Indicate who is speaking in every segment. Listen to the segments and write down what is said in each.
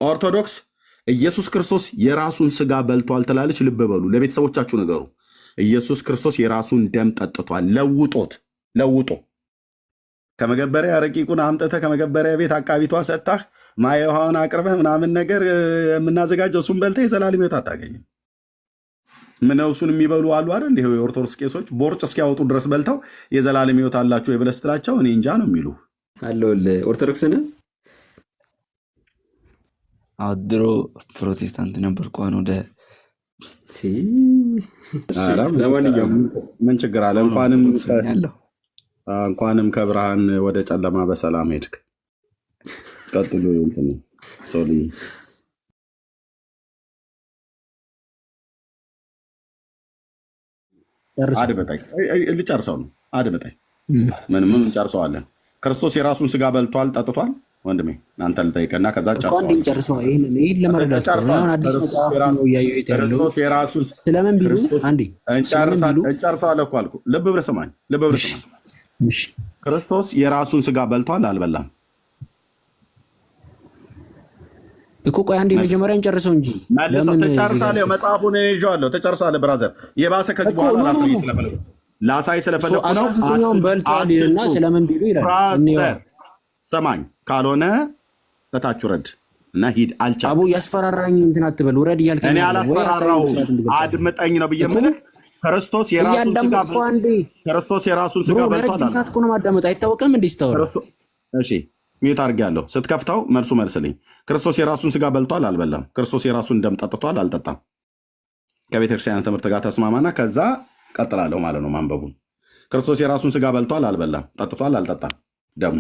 Speaker 1: ኦርቶዶክስ ኢየሱስ ክርስቶስ የራሱን ስጋ በልቷል ትላለች። ልብ በሉ፣ ለቤተሰቦቻችሁ ነገሩ። ኢየሱስ ክርስቶስ የራሱን ደም ጠጥቷል። ለውጦ ከመገበሪያ ረቂቁን አምጥተህ ከመገበሪያ ቤት አቃቢቷ ሰጥታህ ማየ ውሃውን አቅርበህ ምናምን ነገር የምናዘጋጀው እሱን በልተህ የዘላለም ሕይወት አታገኝም። ምነው እሱን የሚበሉ አሉ አይደል? ይሄ የኦርቶዶክስ ቄሶች ቦርጭ እስኪያወጡ ድረስ በልተው የዘላለም ሕይወት አላችሁ የብለህ ስትላቸው እኔ እንጃ ነው የሚሉ
Speaker 2: አለውል ኦርቶዶክስን
Speaker 3: ድሮ ፕሮቴስታንት ነበርኩ። አሁን ወደ
Speaker 2: ለማንኛውም
Speaker 1: ምን ችግር አለ? እንኳንም ከብርሃን ወደ ጨለማ በሰላም ሄድክ። ቀጥሎ እንትን ሶሊ አድምጠኝ፣ ልጨርሰው ነው። አድምጠኝ፣ ምን እንጨርሰዋለን። ክርስቶስ የራሱን ስጋ በልቷል ጠጥቷል። ወንድሜ አንተ ልጠይቅና ከዛ ጨርሰዋል። እኮ አልኩ። ልብ ብለህ ስማኝ። ክርስቶስ የራሱን ስጋ በልቷል አልበላም
Speaker 4: እኮ? ቆይ አንዴ መጀመሪያ እንጨርሰው እንጂ
Speaker 1: ተጨርሳለህ። መጽሐፉን ይዤዋለሁ። ተጨርሳለህ ብራዘር። የባሰ ከዚህ በኋላ ላሳይ ስለፈለኩ ነው።
Speaker 4: አሳስተኛውን በልቷል እና ስለምን ቢሉ ይላል።
Speaker 1: ሰማኝ፣ ካልሆነ ከታች ውረድ እና ሂድ። አልቻልኩም።
Speaker 4: አቡ ያስፈራራኝ እንትን አትበል፣ ውረድ እያልከኝ
Speaker 1: እኔ አላስፈራራው። አድምጠኝ ነው ብዬ የምልህ። ክርስቶስ የራሱን ስጋ በልቷል።
Speaker 4: ሰዓት እኮ ነው ማዳመጥ። አይታወቅም እንዴ ስታወራ?
Speaker 1: እሺ ሚዩት አድርጌያለሁ። ስትከፍተው መልስልኝ። ክርስቶስ የራሱን ስጋ በልቷል አልበላም? ክርስቶስ የራሱን ደም ጠጥቷል አልጠጣም? ከቤተክርስቲያን ትምህርት ጋር ተስማማና ከዛ ቀጥላለሁ ማለት ነው ማንበቡን። ክርስቶስ የራሱን ስጋ በልቷል አልበላም? ጠጥቷል አልጠጣም? ደሙ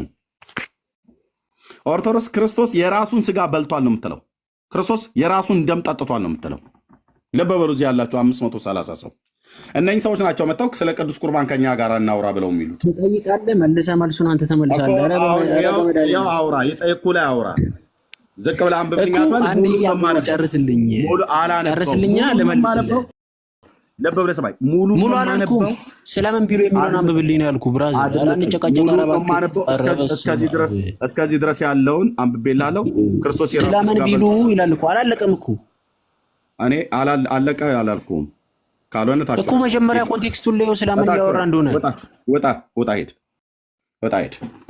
Speaker 1: ኦርቶዶክስ ክርስቶስ የራሱን ስጋ በልቷል ነው የምትለው። ክርስቶስ የራሱን ደም ጠጥቷል ነው የምትለው። ልብ በሉ እዚህ ያላችሁ 530 ሰው እነኝህ ሰዎች ናቸው መጥተው ስለ ቅዱስ ቁርባን ከኛ ጋር እናውራ ብለው የሚሉት።
Speaker 4: ትጠይቃለህ፣ መልሰህ መልሱን አንተ ተመልሳለህ።
Speaker 1: አውራ የጠየኩ ላይ አውራ። ዝቅ ብለህ አንብብልኝ።
Speaker 4: ጨርስልኛ ልመልስልህ።
Speaker 1: ልብ ብለህ ስማኝ። ሙሉ
Speaker 4: አላልኩም። ስለምን ቢሉ የሚለውን አንብብልኝ ነው ያልኩህ። ብራዘር
Speaker 1: እስከዚህ ድረስ ያለውን አንብቤልሃለሁ። ክርስቶስ
Speaker 4: ስለምን ቢሉ ይላል እኮ። አላለቀም እኮ።
Speaker 1: እኔ አለቀ አላልኩም። ካልሆነ ታች
Speaker 4: እኮ መጀመሪያ ኮንቴክስቱን ላይ ስለምን እያወራ እንደሆነ
Speaker 1: ወጣ ሄድ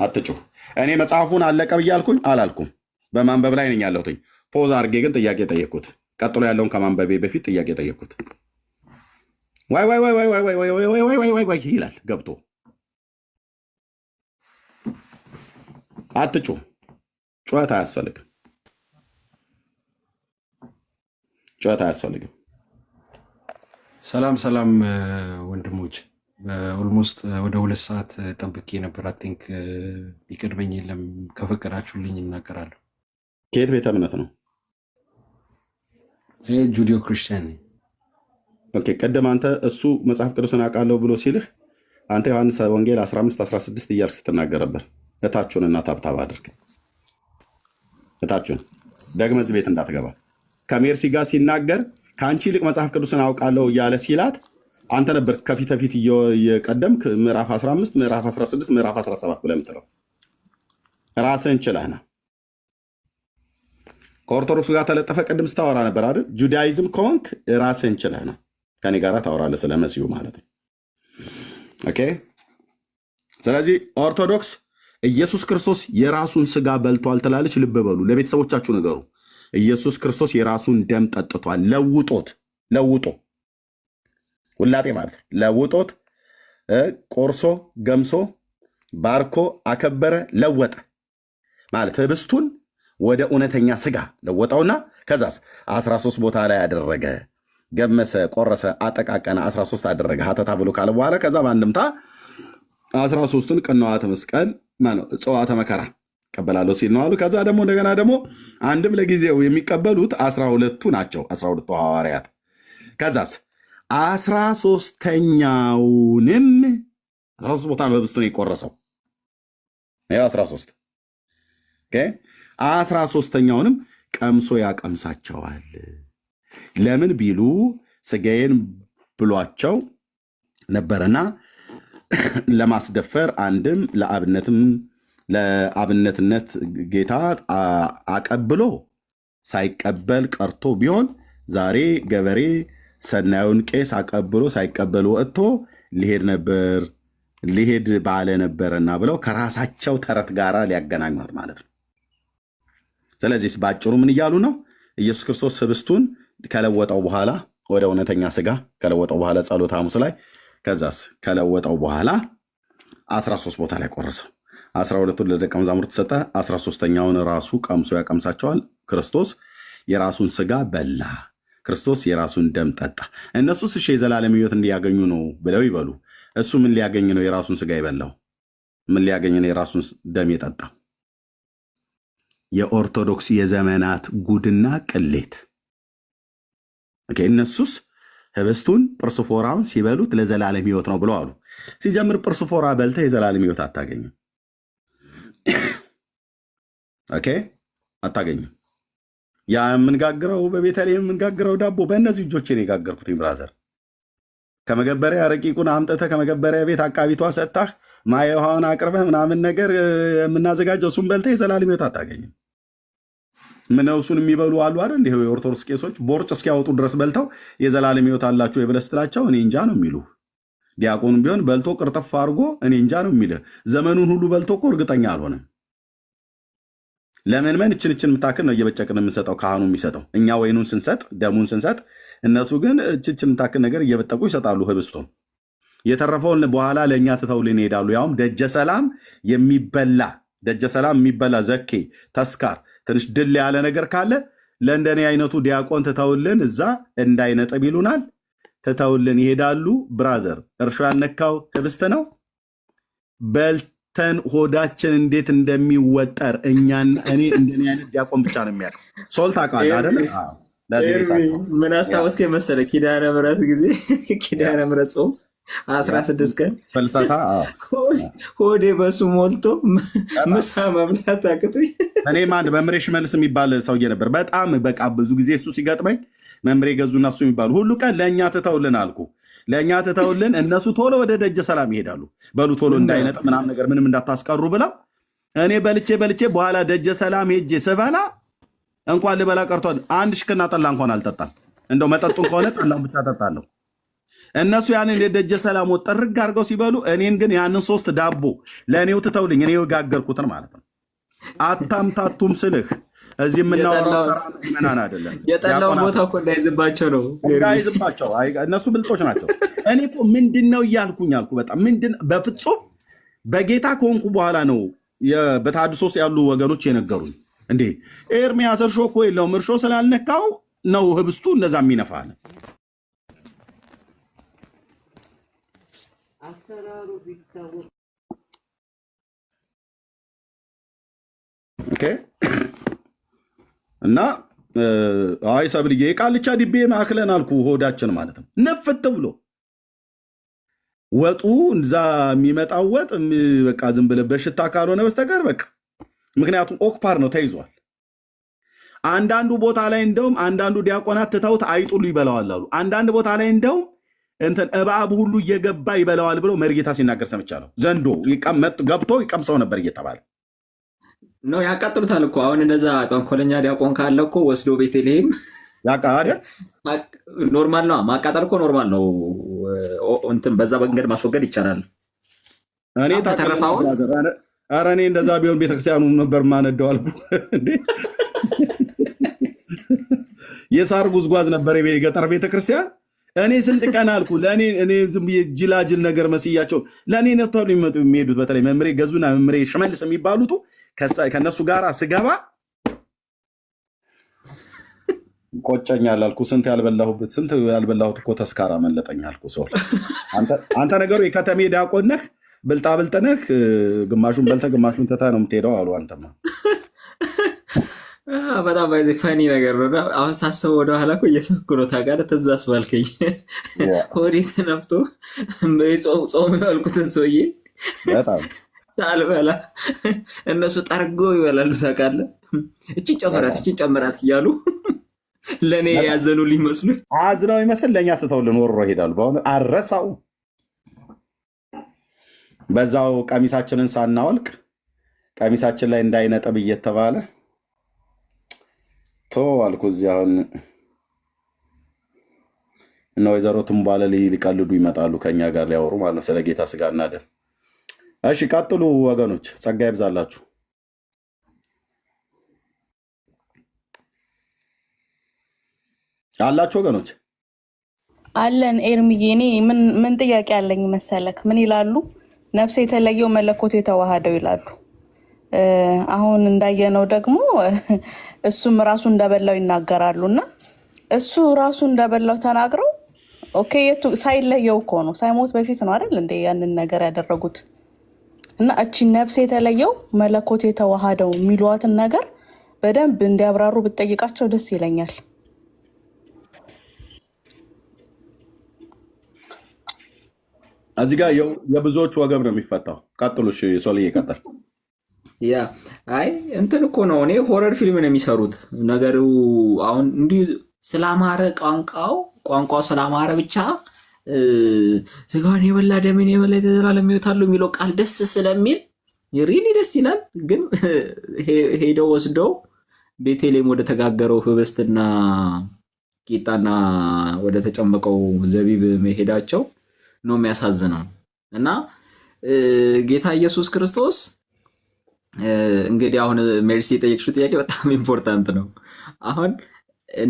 Speaker 1: አትጩህ። እኔ መጽሐፉን አለቀ ብያልኩኝ አላልኩም። በማንበብ ላይ ነኝ ያለሁት። ፖዝ አድርጌ ግን ጥያቄ ጠየቅኩት። ቀጥሎ ያለውን ከማንበቤ በፊት ጥያቄ ጠየቅኩት። ዋይ ይላል ገብቶ። አትጩህ። ጩኸት አያስፈልግም።
Speaker 5: ሰላም ወንድሞች፣ ኦልሞስት ወደ 2 ሰዓት ጠብቄ ነበር። አይ ቲንክ ይቀድመኝ የለም። ከፈቀዳችሁልኝ እናገራለሁ።
Speaker 1: ከየት ቤተ እምነት ነው?
Speaker 5: ጁዲዮ ክርስቲያን ነኝ።
Speaker 1: ኦኬ፣ ቀደም አንተ እሱ መጽሐፍ ቅዱስን አውቃለሁ ብሎ ሲልህ አንተ ዮሐንስ ወንጌል 15:16 እያልክ ስትናገር ነበር። እታችሁንና ታብታብ አድርግ። እታችሁን ደግመህ እዚህ ቤት እንዳትገባ። ከሜርሲ ጋር ሲናገር ከአንቺ ይልቅ መጽሐፍ ቅዱስን አውቃለሁ እያለ ሲላት አንተ ነበር ከፊት ለፊት እየቀደምክ ምዕራፍ 15 ምዕራፍ 16 ምዕራፍ 17 ብለህ የምትለው። ራስህን ችለህና ከኦርቶዶክሱ ጋር ተለጠፈ ቅድም ስታወራ ነበር አይደል? ጁዳይዝም ከሆንክ ራስህን ችለህና ከኔ ጋር ታወራለህ ስለ መሲሁ ማለት ነው። ኦኬ። ስለዚህ ኦርቶዶክስ ኢየሱስ ክርስቶስ የራሱን ስጋ በልቷል ትላለች። ልብ በሉ፣ ለቤተሰቦቻችሁ ነገሩ። ኢየሱስ ክርስቶስ የራሱን ደም ጠጥቷል። ለውጦ ውላጤ ማለት ነው። ለውጦት ቆርሶ ገምሶ ባርኮ አከበረ፣ ለወጠ ማለት ህብስቱን ወደ እውነተኛ ስጋ ለወጠውና ከዛስ 13 ቦታ ላይ አደረገ። ገመሰ፣ ቆረሰ፣ አጠቃቀነ፣ 13 አደረገ ሀተታ ብሎ ካለ በኋላ ከዛ በአንድምታ 13ቱን ቅንዋተ መስቀል ጽዋተ መከራ ቀበላለሁ ሲል ነው አሉ። ከዛ ደግሞ እንደገና ደግሞ አንድም ለጊዜው የሚቀበሉት 12ቱ ናቸው፣ 12ቱ ሐዋርያት። ከዛስ 13ኛውንም 13 ቦታ ነው ህብስቱን የቆረሰው። ያው 13 ኦኬ። 13ኛውንም ቀምሶ ያቀምሳቸዋል። ለምን ቢሉ ስጋዬን ብሏቸው ነበረና ለማስደፈር አንድም ለአብነትነት ጌታ አቀብሎ ሳይቀበል ቀርቶ ቢሆን ዛሬ ገበሬ ሰናዩን ቄስ አቀብሎ ሳይቀበል ወጥቶ ሊሄድ ባለ ነበረና ብለው ከራሳቸው ተረት ጋር ሊያገናኟት ማለት ነው። ስለዚህ በአጭሩ ምን እያሉ ነው? ኢየሱስ ክርስቶስ ህብስቱን ከለወጠው በኋላ ወደ እውነተኛ ስጋ ከለወጠው በኋላ ጸሎተ ሐሙስ ላይ ከዛስ ከለወጠው በኋላ 13 ቦታ ላይ ቆረሰው። 12ቱን ለደቀ መዛሙርት ሰጠ። 13ኛውን ራሱ ቀምሶ ያቀምሳቸዋል። ክርስቶስ የራሱን ስጋ በላ፣ ክርስቶስ የራሱን ደም ጠጣ። እነሱስ እሺ የዘላለም ሕይወት እንዲያገኙ ነው ብለው ይበሉ። እሱ ምን ሊያገኝ ነው የራሱን ስጋ የበላው? ምን ሊያገኝ ነው የራሱን ደም የጠጣው? የኦርቶዶክስ የዘመናት ጉድና ቅሌት። እነሱስ ህብስቱን ጵርስፎራውን ሲበሉት ለዘላለም ሕይወት ነው ብለው አሉ። ሲጀምር ጵርስፎራ በልተህ የዘላለም ሕይወት አታገኝም። አታገኝም። ያ የምንጋግረው በቤተልሔም የምንጋግረው ዳቦ በእነዚህ እጆቼን የጋገርኩት ብራዘር፣ ከመገበሪያ ረቂቁን አምጥተህ ከመገበሪያ ቤት አቃቢቷ ሰጥታህ ማየ ውሃውን አቅርበህ ምናምን ነገር የምናዘጋጀው እሱን በልተህ የዘላለም ሕይወት አታገኝም። ምነው እሱን የሚበሉ አሉ አይደል? እንዲህ የኦርቶዶክስ ቄሶች ቦርጭ እስኪያወጡ ድረስ በልተው የዘላለም ሕይወት አላችሁ ብለህ ስትላቸው እኔ እንጃ ነው የሚሉ። ዲያቆኑም ቢሆን በልቶ ቅርጥፍ አድርጎ እኔ እንጃ ነው የሚልህ። ዘመኑን ሁሉ በልቶ እኮ እርግጠኛ አልሆነም። ለምን እችን ምታክል ነው እየበጨቅን የምንሰጠው ካህኑ የሚሰጠው። እኛ ወይኑን ስንሰጥ ደሙን ስንሰጥ፣ እነሱ ግን እችን ምታክል ነገር እየበጠቁ ይሰጣሉ ህብስቱን። የተረፈውን በኋላ ለእኛ ትተውልን ይሄዳሉ። ያውም ደጀ ሰላም የሚበላ ዘኬ ተስካር ትንሽ ድል ያለ ነገር ካለ ለእንደኔ አይነቱ ዲያቆን ትተውልን እዛ እንዳይነጥብ ይሉናል። ትተውልን ይሄዳሉ። ብራዘር እርሾ ያነካው ህብስት ነው። በልተን ሆዳችን እንዴት እንደሚወጠር እኔ እንደኔ አይነት ዲያቆን ብቻ ነው የሚያውቀው። ሶል ታውቃለህ አይደለ?
Speaker 2: ምን አስታወስከኝ መሰለህ? ኪዳነ ምሕረት ጊዜ ኪዳነ ምሕረት ጾም 16 ቀን
Speaker 1: ፈልሰታ
Speaker 2: ሆዴ በሱ ሞልቶ ምሳ መብላት አቅቶኝ።
Speaker 1: እኔም አንድ መምሬ ሽመልስ የሚባል ሰውዬ ነበር። በጣም በቃ ብዙ ጊዜ እሱ ሲገጥመኝ መምሬ ገዙና እሱ የሚባሉ ሁሉ ቀን ለእኛ ትተውልን አልኩ። ለእኛ ትተውልን እነሱ ቶሎ ወደ ደጀ ሰላም ይሄዳሉ። በሉ ቶሎ እንዳይነጥብ ምናምን ነገር ምንም እንዳታስቀሩ ብለው እኔ በልቼ በኋላ ደጀ ሰላም ሄጄ ስበላ እንኳን ልበላ ቀርቷል አንድ ሽክና ጠላ እንኳን አልጠጣም። እንደው መጠጡን ከሆነ ጠላውን ብቻ ጠጣለሁ። እነሱ ያንን የደጀ ሰላም ወጥ ጥርግ አድርገው ሲበሉ እኔን ግን ያንን 3 ዳቦ ለእኔው ትተውልኝ እኔ የጋገርኩትን ማለት ነው። አታምታቱም ስልህ እዚህ የምናወራው ምናን አይደለም።
Speaker 2: የጠላውን ቦታ እኮ እንዳይዝባቸው ነው።
Speaker 1: እነሱ ብልጦች ናቸው። እኔ እኮ ምንድነው እያልኩኝ አልኩ። በጣም በፍጹም በጌታ ከሆንኩ በኋላ ነው በተሐድሶ ውስጥ ያሉ ወገኖች የነገሩኝ። እንዴ ኤርሚያስ እርሾ እኮ የለውም፣ እርሾ ስላልነካው ነው ህብስቱ እንደዛ የሚነፋል። እና አይ ሰብልዬ ቃልቻ ዲቤ ማክለን አልኩ። ሆዳችን ማለት ነው ነፍት ብሎ ወጡ እዛ የሚመጣው ወጥ በቃ ዝም ብለህ በሽታ ካልሆነ በስተቀር በቃ ምክንያቱም ኦክፓር ነው ተይዟል። አንዳንዱ ቦታ ላይ እንደውም አንዳንዱ ዲያቆናት ትተውት አይጡሉ ይበላዋል አሉ። አንዳንድ ቦታ ላይ እንደውም እባብ ሁሉ እየገባ ይበላዋል ብሎ መርጌታ ሲናገር ሰምቻለሁ። ዘንዶ ገብቶ ይቀምሰው ነበር እየተባለ
Speaker 2: ነው። ያቃጥሉታል እኮ አሁን እንደዛ ጠንኮለኛ ዲያቆን ካለ እኮ ወስዶ ቤተልሔም ኖርማል ነው። ማቃጠል እኮ ኖርማል ነው። በዛ መንገድ ማስወገድ ይቻላል።
Speaker 1: ኧረ እኔ እንደዛ ቢሆን ቤተክርስቲያኑ ነበር ማነደው አልኩ። የሳር ጉዝጓዝ ነበር የገጠር ቤተክርስቲያን። እኔ ስንት ቀን አልኩ። ለእኔ ጅላጅል ነገር መስያቸው ለእኔ ነቷሉ የሚሄዱት በተለይ መምሬ ገዙና መምሬ ሽመልስ የሚባሉት ከነሱ ጋር ስገባ ቆጨኛል አልኩ። ስንት ያልበላሁት እኮ ተስካራ መለጠኝ አልኩ። ሰው አንተ ነገሩ የከተሜ ዲያቆን ነህ፣ ብልጣብልጥ ነህ፣ ግማሹን በልተህ ግማሹን ትተህ ነው የምትሄደው አሉ። አንተማ
Speaker 2: በጣም ፈኒ ነገር ነው። አሁን ሳስበው ወደኋላ እኮ እየሳኩ ነው። ታውቃለህ፣ ትዝ አስባልከኝ። ሆዴ ተነፍቶ ጾም ያልኩትን ሰውዬ ሳልበላ እነሱ ጠርጎ ይበላሉ። ታውቃለህ፣ እችን ጨመራት እያሉ ለእኔ ያዘኑ ሊመስሉ
Speaker 1: አዝነው ይመስል ለእኛ ትተውልን ወሮ ይሄዳሉ። በአሁኑ አረሳው በዛው ቀሚሳችንን ሳናወልቅ ቀሚሳችን ላይ እንዳይነጥብ እየተባለ ቶ አልኩ እዚህ አሁን እና ወይዘሮ ትንባለ ሊቀልዱ ይመጣሉ ከኛ ጋር ሊያወሩ ማለት ነው ስለ ጌታ ስጋና ደም። እሺ ቀጥሉ ወገኖች፣ ጸጋ ይብዛላችሁ። አላችሁ ወገኖች?
Speaker 6: አለን ኤርሚዬ። እኔ ምን ጥያቄ አለኝ መሰለክ? ምን ይላሉ? ነፍስ የተለየው መለኮት የተዋሃደው ይላሉ። አሁን እንዳየነው ደግሞ እሱም ራሱ እንደበላው ይናገራሉ። እና እሱ ራሱ እንደበላው ተናግረው ኦኬ፣ ሳይለየው እኮ ነው፣ ሳይሞት በፊት ነው አይደል እንዴ ያንን ነገር ያደረጉት? እና እቺ ነፍስ የተለየው መለኮት የተዋሃደው የሚሏትን ነገር በደንብ እንዲያብራሩ ብትጠይቃቸው ደስ ይለኛል።
Speaker 1: እዚህ ጋር የብዙዎች ወገብ ነው የሚፈታው። ቀጥሉ። እሺ ሶልዬ ቀጥል።
Speaker 2: ያ አይ እንትን እኮ ነው፣ እኔ ሆረር ፊልም ነው የሚሰሩት ነገሩ። አሁን እንዲሁ ስላማረ ቋንቋው ስላማረ ብቻ ስጋን የበላ ደምን የበላ የተዘላለም ሕይወት አለው የሚለው ቃል ደስ ስለሚል ሪሊ ደስ ይላል። ግን ሄደው ወስደው ቤተልሔም ወደ ተጋገረው ህብስትና ቂጣና ወደ ተጨመቀው ዘቢብ መሄዳቸው ነው የሚያሳዝነው። እና ጌታ ኢየሱስ ክርስቶስ እንግዲህ አሁን ሜርሲ የጠየቅሽው ጥያቄ በጣም ኢምፖርታንት ነው። አሁን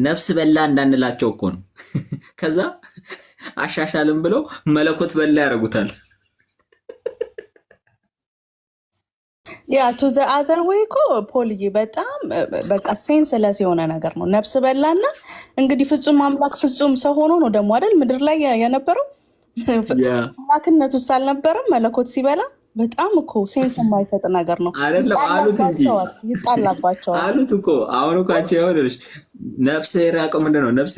Speaker 2: ነፍስ በላ እንዳንላቸው እኮ ነው። ከዛ አሻሻልም ብለው መለኮት በላ ያደርጉታል።
Speaker 6: ያ ቱ ዘ አዘር ወይ እኮ ፖልዬ በጣም በቃ ሴንስለስ የሆነ ነገር ነው። ነፍስ በላና እንግዲህ ፍጹም አምላክ ፍጹም ሰው ሆኖ ነው ደግሞ አይደል ምድር ላይ የነበረው። አምላክነቱ ሳልነበረም መለኮት ሲበላ በጣም እኮ ሴንስ የማይሰጥ ነገር ነው።
Speaker 2: አይደለም አሉት እንጂ
Speaker 6: ይጣላባቸዋል
Speaker 2: አሉት እኮ። አሁን እኮ አንቺ ይኸውልሽ ነፍስ የራቀው ምንድን ነው? ነፍስ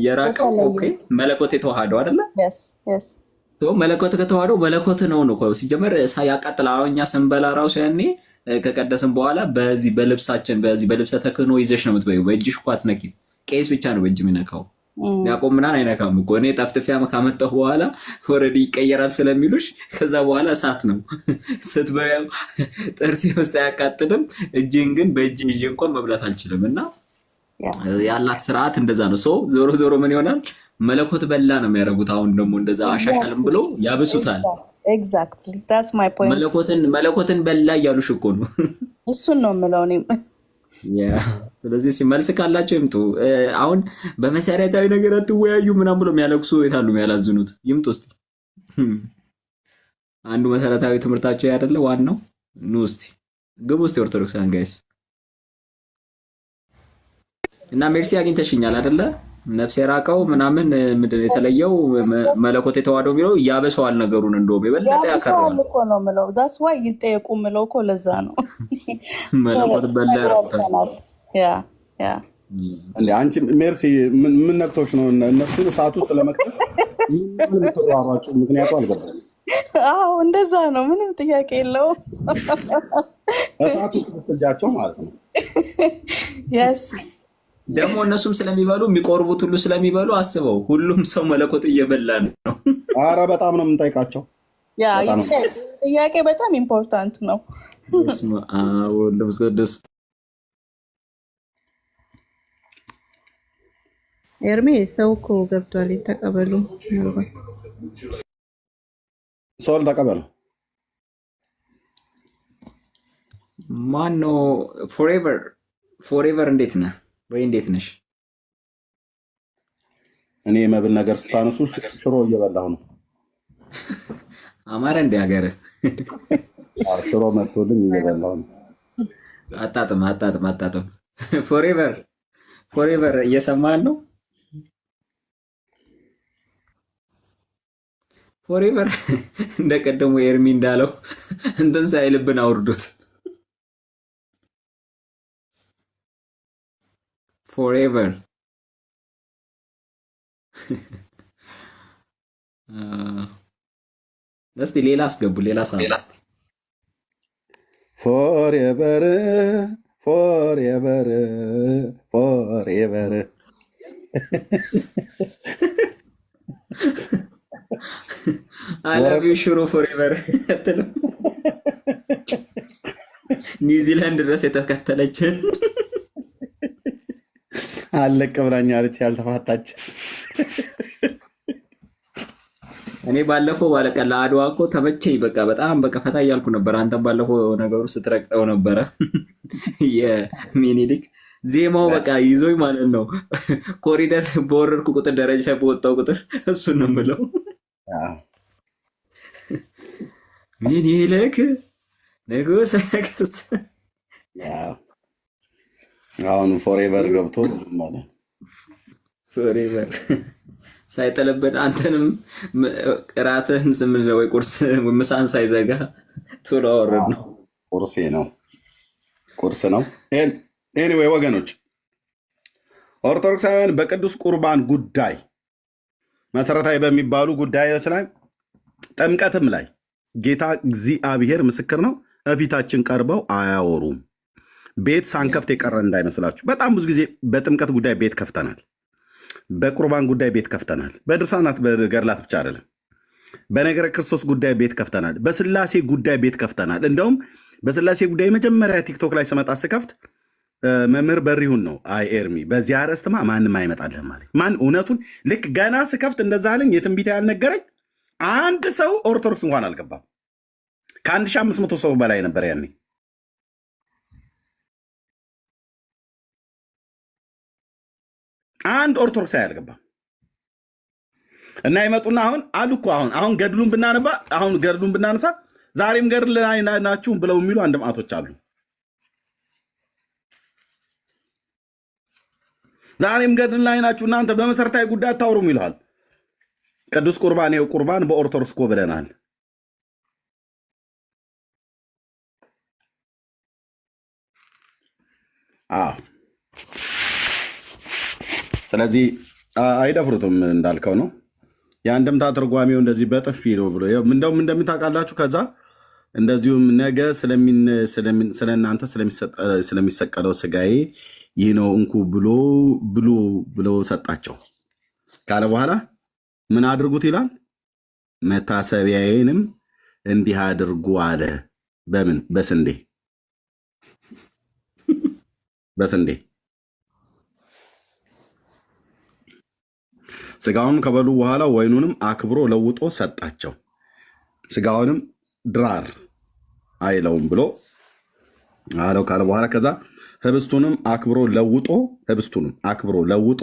Speaker 2: የራቀው ኦኬ መለኮት የተዋሃደው አይደለ? መለኮት ከተዋሃደው መለኮት ነው እኮ ሲጀመር ያቃጥል። አሁን እኛ ስንበላ ራሱ ያኔ ከቀደስን በኋላ በዚህ በልብሳችን በዚህ በልብሰ ተክህኖ ይዘሽ ነው የምትበይው። በእጅሽ እኮ አትነኪም። ቄስ ብቻ ነው በእጅ የሚነካው። ያቆም ምናምን አይነካም እኮ። እኔ ጠፍጥፊያ ካመጣሁ በኋላ ወረድ ይቀየራል ስለሚሉሽ ከዛ በኋላ እሳት ነው ስትበያው። ጥርሴ ውስጥ አያቃጥልም። እጅን ግን በእጅ ይዤ እንኳን መብላት አልችልም። እና ያላት ስርዓት እንደዛ ነው። ሰው ዞሮ ዞሮ ምን ይሆናል? መለኮት በላ ነው የሚያደርጉት። አሁን ደግሞ እንደዛ አሻሻልም ብሎ ያብሱታል።
Speaker 6: ኤግዛክትሊ that's my point።
Speaker 2: መለኮትን በላ እያሉሽ እኮ ነው።
Speaker 6: እሱን ነው የምለው እኔም።
Speaker 2: ስለዚህ መልስ ካላቸው ይምጡ። አሁን በመሰረታዊ ነገር አትወያዩ ምናምን ብሎ የሚያለቅሱ የታሉ? የሚያላዝኑት ይምጡ እስቲ። አንዱ መሰረታዊ ትምህርታቸው ያደለ ዋናው ኑ እስቲ ግቡ እስቲ ኦርቶዶክሳን ጋይስ። እና ሜርሲ አግኝተሽኛል አይደለ? ነፍስ የራቀው ምናምን ምንድን የተለየው መለኮት የተዋሃደው የሚለው ያበሰዋል ነገሩን፣ እንደውም የበለጠ ያከራዋል እኮ ነው የምለው። ዳስ ዋይ ይጠየቁ የምለው እኮ ለዛ ነው። መለኮት በላ ያረጋግጣል።
Speaker 1: እንዴ አንቺ ሜርሲ ምን ነክቶሽ ነው እነሱን እሳት ውስጥ ለመክተት የምትሯሯጩ? ምክንያቱ አልገባኝም።
Speaker 6: አዎ እንደዛ ነው፣ ምንም ጥያቄ የለውም።
Speaker 1: እሳት ውስጥ ብትጃቸው ማለት ነው።
Speaker 6: የስ
Speaker 2: ደግሞ እነሱም ስለሚበሉ የሚቆርቡት ሁሉ ስለሚበሉ አስበው፣ ሁሉም ሰው መለኮት እየበላ ነው።
Speaker 1: አረ በጣም ነው የምንጠይቃቸው።
Speaker 6: ጥያቄ በጣም ኢምፖርታንት ነው።
Speaker 2: ቅዱስ
Speaker 7: ኤርሜ ሰው እኮ ገብቷል፣ ተቀበሉ።
Speaker 1: ሶል ተቀበሉ።
Speaker 2: ማነው ፎሬቨር እንዴት ነህ? ወይ እንዴት ነሽ?
Speaker 1: እኔ የመብል ነገር ስታነሱ ሽሮ እየበላሁ ነው።
Speaker 2: አማረ እንደ ሀገር
Speaker 1: ሽሮ መጥቶልኝ እየበላሁ ነው።
Speaker 2: አጣጥም። ፎሬቨር እየሰማን ነው። ፎሬቨር እንደቀደሙ ኤርሚ እንዳለው እንትን ሳይልብን አውርዱት። ፎሬቨር እስቲ ሌላ አስገቡ። ሌላ
Speaker 1: ፎሬቨር
Speaker 2: አላቢው ሽሮ ፎሬቨር አትልም? ኒውዚላንድ ድረስ የተከተለችን
Speaker 1: አለቀ ብላኛለች ያልተፋታች።
Speaker 2: እኔ ባለፈው ባለቀ ለአድዋ እኮ ተመቸኝ። በቃ በጣም በቃ ፈታ እያልኩ ነበር። አንተም ባለፈው ነገሩ ስትረቅጠው ነበረ። የሚኒሊክ ዜማው በቃ ይዞኝ ማለት ነው። ኮሪደር በወረድኩ ቁጥር ደረጃ ላይ በወጣው ቁጥር እሱን ነው የምለው። ሚኒሊክ ንጉሠ ነገሥት
Speaker 1: አሁን ፎሬቨር ገብቶ ማለት
Speaker 2: ፎሬቨር ሳይጠለበን አንተንም እራትህን ዝም ብለህ ወይ ቁርስ ምሳን ሳይዘጋ ቶሎ አወረድ ነው።
Speaker 1: ቁርስ ነው። ኤኒዌይ ወገኖች ኦርቶዶክሳውያን በቅዱስ ቁርባን ጉዳይ መሰረታዊ በሚባሉ ጉዳዮች ላይ ጥምቀትም ላይ ጌታ እግዚአብሔር ምስክር ነው፣ እፊታችን ቀርበው አያወሩም። ቤት ሳንከፍት የቀረ እንዳይመስላችሁ። በጣም ብዙ ጊዜ በጥምቀት ጉዳይ ቤት ከፍተናል። በቁርባን ጉዳይ ቤት ከፍተናል። በድርሳናት በገድላት ብቻ አይደለም፣ በነገረ ክርስቶስ ጉዳይ ቤት ከፍተናል። በስላሴ ጉዳይ ቤት ከፍተናል። እንደውም በስላሴ ጉዳይ መጀመሪያ ቲክቶክ ላይ ስመጣ ስከፍት መምህር በሪሁን ነው አይ ኤርሚ በዚህ አርዕስትማ ማንም አይመጣልህም ማለት ማን እውነቱን ልክ ገና ስከፍት እንደዛ አለኝ። የትንቢት ያልነገረኝ አንድ ሰው ኦርቶዶክስ እንኳን አልገባም። ከ1500 ሰው በላይ ነበር ያኔ። አንድ ኦርቶዶክስ አያልገባም። እና ይመጡና አሁን አሉ እኮ አሁን ገድሉን ብናነባ አሁን ገድሉን ብናነሳ ዛሬም ገድል ላይ ናችሁ ብለው የሚሉ አንድ ማዕቶች አሉ። ዛሬም ገድል ላይ ናችሁ እናንተ በመሰረታዊ ጉዳይ አታወሩም ይልሃል። ቅዱስ ቁርባን ይኸው ቁርባን በኦርቶዶክስ እኮ ብለናል። ስለዚህ አይደፍሩትም እንዳልከው ነው። የአንድምታ ትርጓሜው እንደዚህ በጥፊ ነው ብሎ እንደውም እንደምታውቃላችሁ። ከዛ እንደዚሁም ነገ ስለእናንተ ስለሚሰቀለው ስጋዬ ይህ ነው እንኩ ብሎ ሰጣቸው ካለ በኋላ ምን አድርጉት ይላል? መታሰቢያዬንም እንዲህ አድርጉ አለ። በምን? በስንዴ ስጋውንም ከበሉ በኋላ ወይኑንም አክብሮ ለውጦ ሰጣቸው። ስጋውንም ድራር አይለውም ብሎ አለው ካለ በኋላ ከዛ ህብስቱንም አክብሮ ለውጦ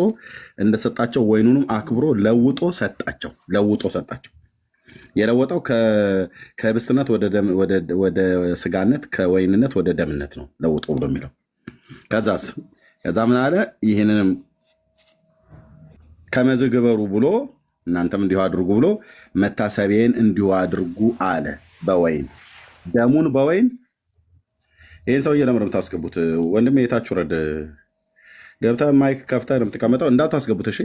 Speaker 1: እንደሰጣቸው ወይኑንም አክብሮ ለውጦ ሰጣቸው። የለወጠው ከህብስትነት ወደ ስጋነት ከወይንነት ወደ ደምነት ነው ለውጦ ብሎ የሚለው። ከዛ ምን አለ? ይህንንም ከመዝ ግበሩ ብሎ እናንተም እንዲሁ አድርጉ ብሎ መታሰቢያን እንዲሁ አድርጉ አለ። በወይን ደሙን በወይን ይህን ሰውዬ ለምን የምታስገቡት? ወንድሜ የታች ውረድ። ገብተህ ማይክ ከፍተህ ነው የምትቀመጠው። እንዳታስገቡት፣ እሺ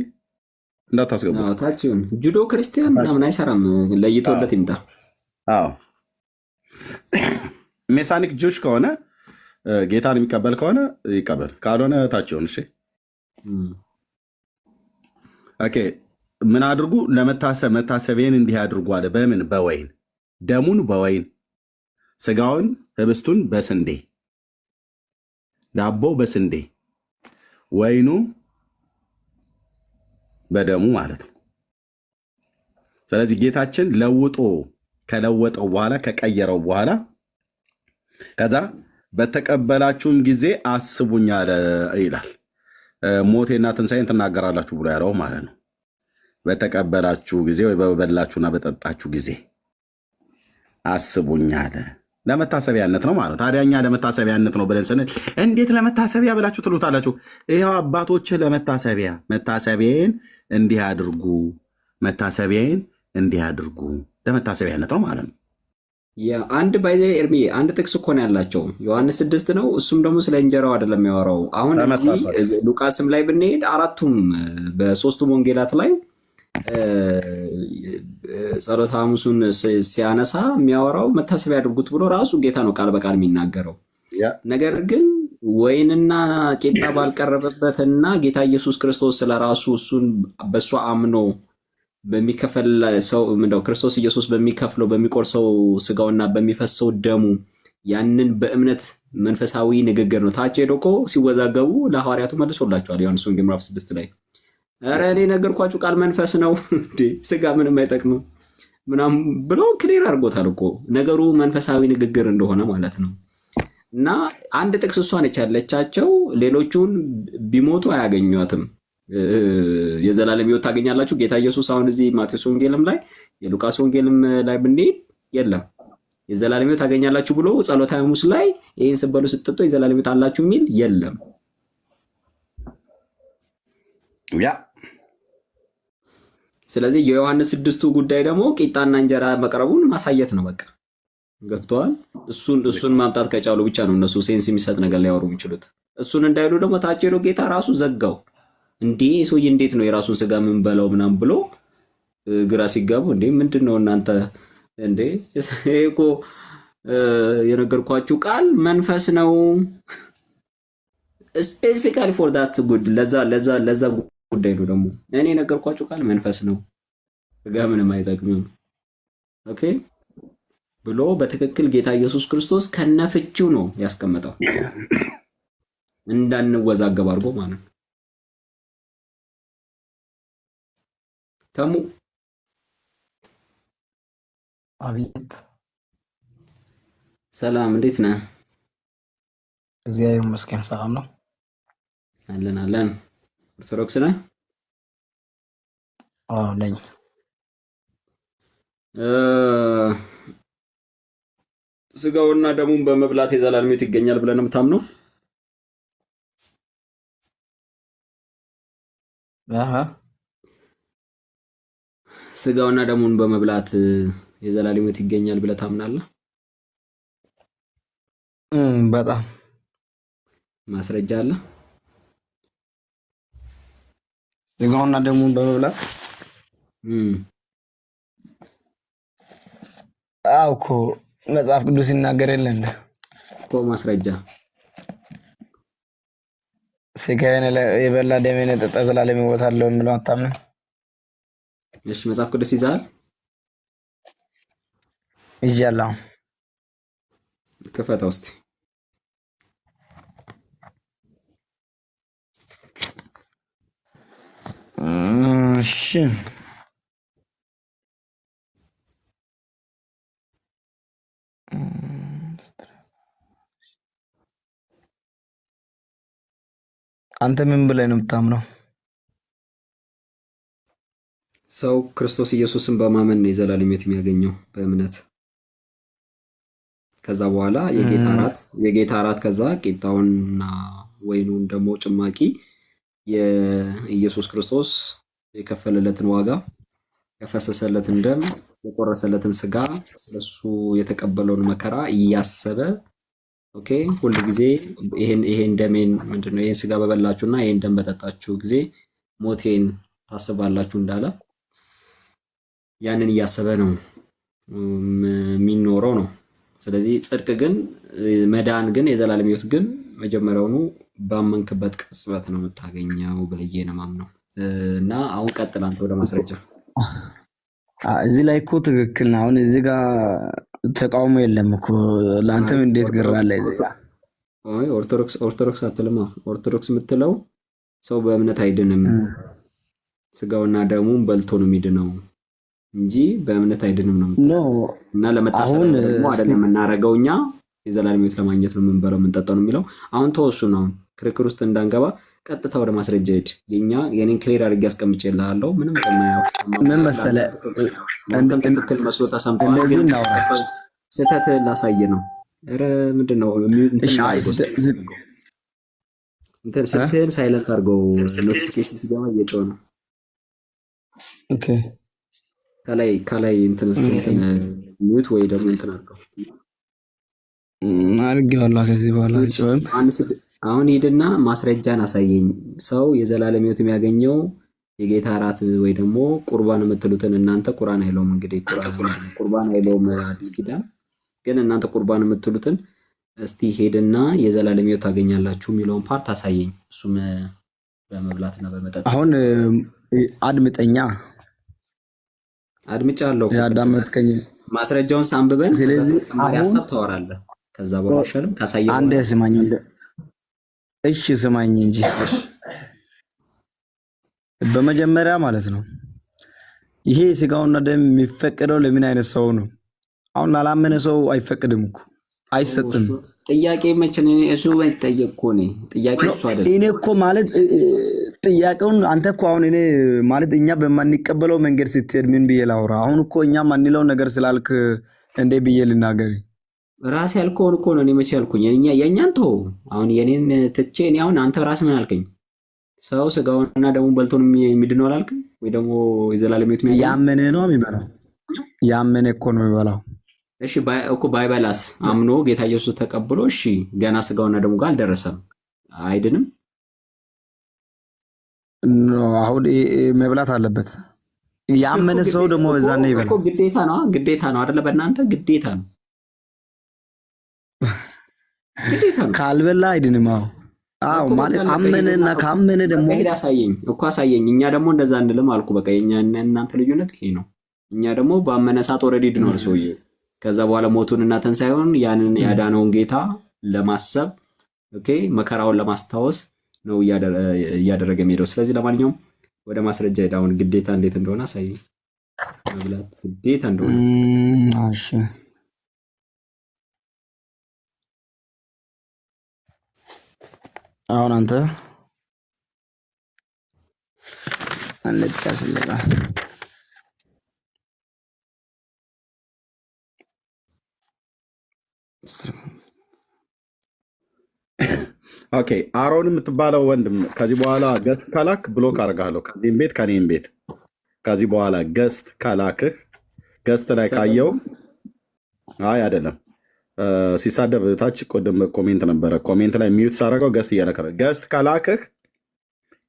Speaker 1: እንዳታስገቡት።
Speaker 2: ታችሁን ጁዶ ክርስቲያን ምናምን አይሰራም። ለይቶለት ይምጣ።
Speaker 1: ሜሳኒክ ጁሽ ከሆነ ጌታን የሚቀበል ከሆነ ይቀበል፣ ካልሆነ ታችሁን። እሺ ኦኬ። ምን አድርጉ? መታሰቢያን እንዲህ አድርጉ አለ። በምን? በወይን ደሙን በወይን ስጋውን ህብስቱን በስንዴ ዳቦ በስንዴ ወይኑ በደሙ ማለት ነው። ስለዚህ ጌታችን ከለወጠው በኋላ ከቀየረው በኋላ ከዛ በተቀበላችሁም ጊዜ አስቡኝ አለ ይላል። ሞቴና ትንሣኤን ትናገራላችሁ ብሎ ያለው ማለት ነው። በተቀበላችሁ ጊዜ ወይ በበላችሁና በጠጣችሁ ጊዜ አስቡኝ አለ። ለመታሰቢያነት ነው ማለት። ታዲያ እኛ ለመታሰቢያነት ነው ብለን ስንል እንዴት ለመታሰቢያ ብላችሁ ትሉታላችሁ? ይኸው አባቶችህ መታሰቢያን እንዲህ አድርጉ፣ መታሰቢያን እንዲህ አድርጉ ለመታሰቢያነት ነው ማለት ነው።
Speaker 2: አንድ ባይዘ ኤርሚ አንድ ጥቅስ እኮ ነው ያላቸው ዮሐንስ 6 ነው። እሱም ደግሞ ስለ እንጀራው አይደለም የሚያወራው። አሁን እዚህ ሉቃስም ላይ ብንሄድ አራቱም በሶስቱም ወንጌላት ላይ ጸሎተ ሐሙሱን ሲያነሳ የሚያወራው መታሰቢያ ያድርጉት ብሎ ራሱ ጌታ ነው ቃል በቃል የሚናገረው። ነገር ግን ወይንና ቂጣ ባልቀረበበትና ጌታ ኢየሱስ ክርስቶስ ስለራሱ እሱን በእሱ አምኖ በሚከፈል ሰው ክርስቶስ ኢየሱስ በሚከፍለው በሚቆርሰው ስጋውና በሚፈሰው ደሙ ያንን በእምነት መንፈሳዊ ንግግር ነው። ታች ሄዶ እኮ ሲወዛገቡ ለሐዋርያቱ መልሶላቸዋል። ዮሐንስ ወንጌል ምዕራፍ 6 ላይ ኧረ እኔ ነገርኳችሁ ቃል መንፈስ ነው እንዴ ስጋ ምንም አይጠቅምም ምናምን ብሎ ክሊር አድርጎታል እኮ ነገሩ መንፈሳዊ ንግግር እንደሆነ ማለት ነው። እና አንድ ጥቅስ እሷ ነች ያለቻቸው፣ ሌሎቹን ቢሞቱ አያገኟትም። የዘላለም ሕይወት ታገኛላችሁ ጌታ ኢየሱስ አሁን እዚህ ማቴዎስ ወንጌልም ላይ የሉቃስ ወንጌልም ላይ ብንሄድ የለም የዘላለም ሕይወት ታገኛላችሁ ብሎ ጸሎተ ሐሙስ ላይ ይህን ስትበሉ ስትጠጡ የዘላለም ሕይወት አላችሁ የሚል የለም።
Speaker 1: ያ
Speaker 2: ስለዚህ የዮሐንስ 6ቱ ጉዳይ ደግሞ ቂጣና እንጀራ መቅረቡን ማሳየት ነው። በቃ ገብተዋል። እሱን ማምጣት ከቻሉ ብቻ ነው እነሱ ሴንስ የሚሰጥ ነገር ሊያወሩ የሚችሉት። እሱን እንዳይሉ ደግሞ ታች ሄዶ ጌታ ራሱ ዘጋው። እንዴ ሰውዬ እንዴት ነው የራሱን ስጋ ምን በላው ምናምን ብሎ ግራ ሲጋቡ እንዴ ምንድነው እናንተ እንዴ እኮ የነገርኳችሁ ቃል መንፈስ ነው ስፔሲፊካሊ ፎር ዳት ጉድ ለዛ ጉዳይ ነው። ደግሞ እኔ የነገርኳችሁ ቃል መንፈስ ነው ስጋ ምንም አይጠቅምም ኦኬ ብሎ በትክክል ጌታ ኢየሱስ ክርስቶስ ከነፍቺው ነው ያስቀመጠው እንዳንወዛገብ አድርጎ ማለት ነው። ተሙ
Speaker 8: አቤት
Speaker 2: ሰላም እንዴት ነህ?
Speaker 8: እግዚአብሔር ይመስገን ሰላም ነው።
Speaker 2: አለን ኦርቶዶክስ ነህ?
Speaker 8: አዎ ነኝ።
Speaker 2: ስጋውና ደሙን በመብላት የዘላለም ሕይወት ይገኛል ብለህ ነው የምታምነው? ስጋውና ደሙን በመብላት የዘላለም ሕይወት ይገኛል ብለህ ታምናለህ?
Speaker 8: በጣም
Speaker 2: ማስረጃ አለ?
Speaker 8: ስጋውና ደሙን በመብላት አዎ እኮ መጽሐፍ ቅዱስ ይናገር የለ እንደ
Speaker 2: እኮ ማስረጃ
Speaker 8: ስጋዬን የበላ ደሜን የጠጣ ዘላለም ሕይወት አለው የሚለው አታምንም?
Speaker 2: እሺ መጽሐፍ ቅዱስ ይዛል?
Speaker 8: ይዣለሁ።
Speaker 2: ክፈተው እስቲ።
Speaker 8: እሺ አንተ ምን ብለህ ነው የምታምነው?
Speaker 2: ሰው ክርስቶስ ኢየሱስን በማመን ነው የዘላለም ሕይወት የሚያገኘው በእምነት። ከዛ በኋላ የጌታ እራት ከዛ ቂጣውንና ወይኑን ደግሞ ጭማቂ የኢየሱስ ክርስቶስ የከፈለለትን ዋጋ የፈሰሰለትን ደም የቆረሰለትን ስጋ ስለሱ የተቀበለውን መከራ እያሰበ ኦኬ ሁሉ ጊዜ ይሄን ደሜን ምንድነው ይሄን ስጋ በበላችሁና ይሄን ደም በጠጣችሁ ጊዜ ሞቴን ታስባላችሁ እንዳለ ያንን እያሰበ ነው የሚኖረው ነው። ስለዚህ ጽድቅ ግን መዳን ግን የዘላለም ሕይወት ግን መጀመሪያውኑ ባመንክበት ቅጽበት ነው የምታገኘው ብለዬ ነው የማምነው። እና አሁን ቀጥል አንተ ወደ ማስረጃ።
Speaker 8: እዚህ ላይ እኮ ትክክል ነው። አሁን እዚህ ጋር ተቃውሞ የለም እኮ ለአንተም እንዴት ግራለ እዚህ ጋር
Speaker 2: አይ ኦርቶዶክስ አትልማ። ኦርቶዶክስ የምትለው ሰው በእምነት አይድንም ስጋውና ደሙን በልቶ ነው የሚድነው እንጂ በእምነት አይድንም ነው እና ለመታሰብ ደግሞ አይደለም የምናረገው እኛ የዘላለም ሕይወት ለማግኘት ነው የምንበለው የምንጠጣው ነው የሚለው። አሁን ተወሱን አሁን ክርክር ውስጥ እንዳንገባ ቀጥታ ወደ ማስረጃ ሄድ። የኔን ክሊር አድርጌ አስቀምጬልሃለሁ። ምንም
Speaker 8: ምን መሰለህ
Speaker 2: አንተም ትክክል መስሎ ተሰምቷል፣ ግን ስህተት ላሳየ ነው። ኧረ ምንድን ነው እንትን ስትል ሳይለንት አድርገው ኖቲፊኬሽን ሲገባ እየጮህ ነው።
Speaker 8: ኦኬ
Speaker 2: ከላይ እንትን ሚዩት ወይ ደግሞ እንትን አድርገው
Speaker 8: አድርጌዋለሁ። ከዚህ በኋላ
Speaker 2: አሁን ሂድና ማስረጃን አሳየኝ። ሰው የዘላለም ሕይወት የሚያገኘው የጌታ እራት ወይ ደግሞ ቁርባን የምትሉትን እናንተ ቁርባን አይለውም እንግዲህ ቁርባን አይለውም አዲስ ኪዳን፣ ግን እናንተ ቁርባን የምትሉትን እስቲ ሄድና የዘላለም ሕይወት ታገኛላችሁ የሚለውን ፓርት አሳየኝ። እሱም በመብላትና በመጠጥ።
Speaker 8: አሁን አድምጠኛ
Speaker 2: አድምጫለሁ።
Speaker 8: ያዳመጥከኝ
Speaker 2: ማስረጃውን ሳንብበን ስለዚህ ሀሳብ ታወራለህ። ከዛ በኋላ አይሻልም? ካሳየ
Speaker 8: አንዴ ስማኝ እሺ ስማኝ እንጂ በመጀመሪያ ማለት ነው ይሄ ስጋውና ደም የሚፈቀደው ለምን አይነት ሰው ነው? አሁን ላላመነ ሰው አይፈቅድም እኮ አይሰጥም።
Speaker 2: ጥያቄ መቼም እሱ ባይጠየቅ እኮ ነው ጥያቄ እሱ አይደለም።
Speaker 8: እኔ እኮ ማለት ጥያቄውን አንተ እኮ አሁን እኔ ማለት እኛ በማንቀበለው መንገድ ስትሄድ ምን ብዬ ላውራ? አሁን እኮ እኛ ማንለው ነገር ስላልክ እንዴ ብዬ ልናገር?
Speaker 2: ራስ ያልከውን እኮ ነው እኔ መቼ ያልኩኝ? የኛን ተው። አሁን የኔን ትቼ እኔ አሁን አንተ ራስ ምን አልከኝ? ሰው ስጋውንና ደሙን በልቶ የሚድነው አላልክም ወይ? ደግሞ የዘላለም ሕይወት
Speaker 8: ያመነ ነው የሚበላው። ያመነ እኮ ነው የሚበላው።
Speaker 2: እሺ እኮ ባይበላስ አምኖ ጌታ ኢየሱስ ተቀብሎ እሺ ገና ስጋውና ደሙ ጋር አልደረሰም አይድንም?
Speaker 8: አሁን መብላት አለበት። ያመነ ሰው ደግሞ በዛኔ ይበላል
Speaker 2: እኮ ግዴታ ነው አይደለ? በእናንተ ግዴታ ነው
Speaker 8: ካልበላ አይድንም። አዎ ማለት አመነና ካመነ ደግሞ
Speaker 2: አሳየኝ። እኛ ደግሞ እንደዛ እንልም አልኩ። በቃ የኛ እና እናንተ ልዩነት ይሄ ነው። እኛ ደግሞ ባመነ ሰዓት ኦልሬዲ ድኗል ሰውዬው። ከዛ በኋላ ሞቱንና ትንሣኤውን ያንን ያዳነውን ጌታ ለማሰብ ኦኬ መከራውን ለማስታወስ ነው እያደረገ የሚሄደው። ስለዚህ ለማንኛውም ወደ ማስረጃ ሄድ። አሁን ግዴታ እንዴት እንደሆነ አሳየኝ። መብላት ግዴታ እንደሆነ
Speaker 8: እሺ አሁን አንተ አንለቃስልጋ
Speaker 1: ኦኬ አሮን የምትባለው ወንድም ከዚህ በኋላ ገስት ካላክ ብሎክ አደርግሃለሁ። ከዚህም ቤት ከኔም ቤት ከዚህ በኋላ ገስት ካላክህ ገስት ላይ ካየው አይ አይደለም ሲሳደብ ታች ቆደም ኮሜንት ነበረ። ኮሜንት ላይ ሚዩት ሳደርገው ገስት እያነከረ ገስት ካላክህ